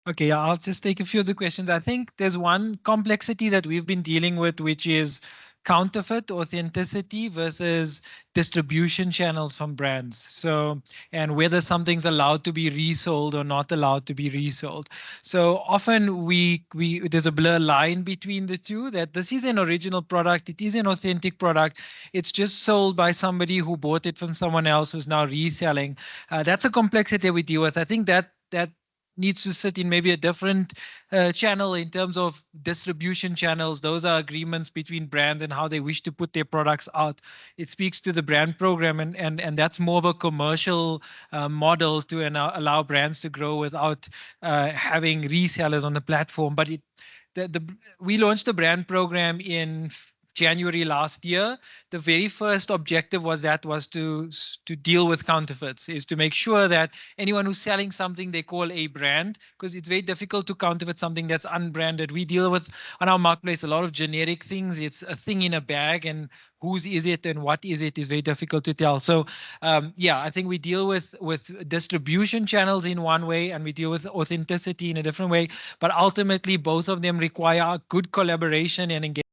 Okay, I'll just take a few of the questions. I think there's one complexity that we've been dealing with, which is counterfeit authenticity versus distribution channels from brands. So, and whether something's allowed to be resold or not allowed to be resold. So often there's a blur line between the two, that this is an original product, it is an authentic product, it's just sold by somebody who bought it from someone else who's now reselling. That's a complexity we deal with. I think that needs to sit in maybe a different channel in terms of distribution channels. Those are agreements between brands and how they wish to put their products out. It speaks to the brand program, and that's more of a commercial model to allow brands to grow without having resellers on the platform. But we launched the brand program in January last year. The very first objective was to deal with counterfeits, is to make sure that anyone who's selling something they call a brand, because it's very difficult to counterfeit something that's unbranded. We deal with on our marketplace a lot of generic things. It's a thing in a bag, and whose is it and what is it is very difficult to tell. So yeah, I think we deal with distribution channels in one way, and we deal with authenticity in a different way. But ultimately, both of them require good collaboration and engagement.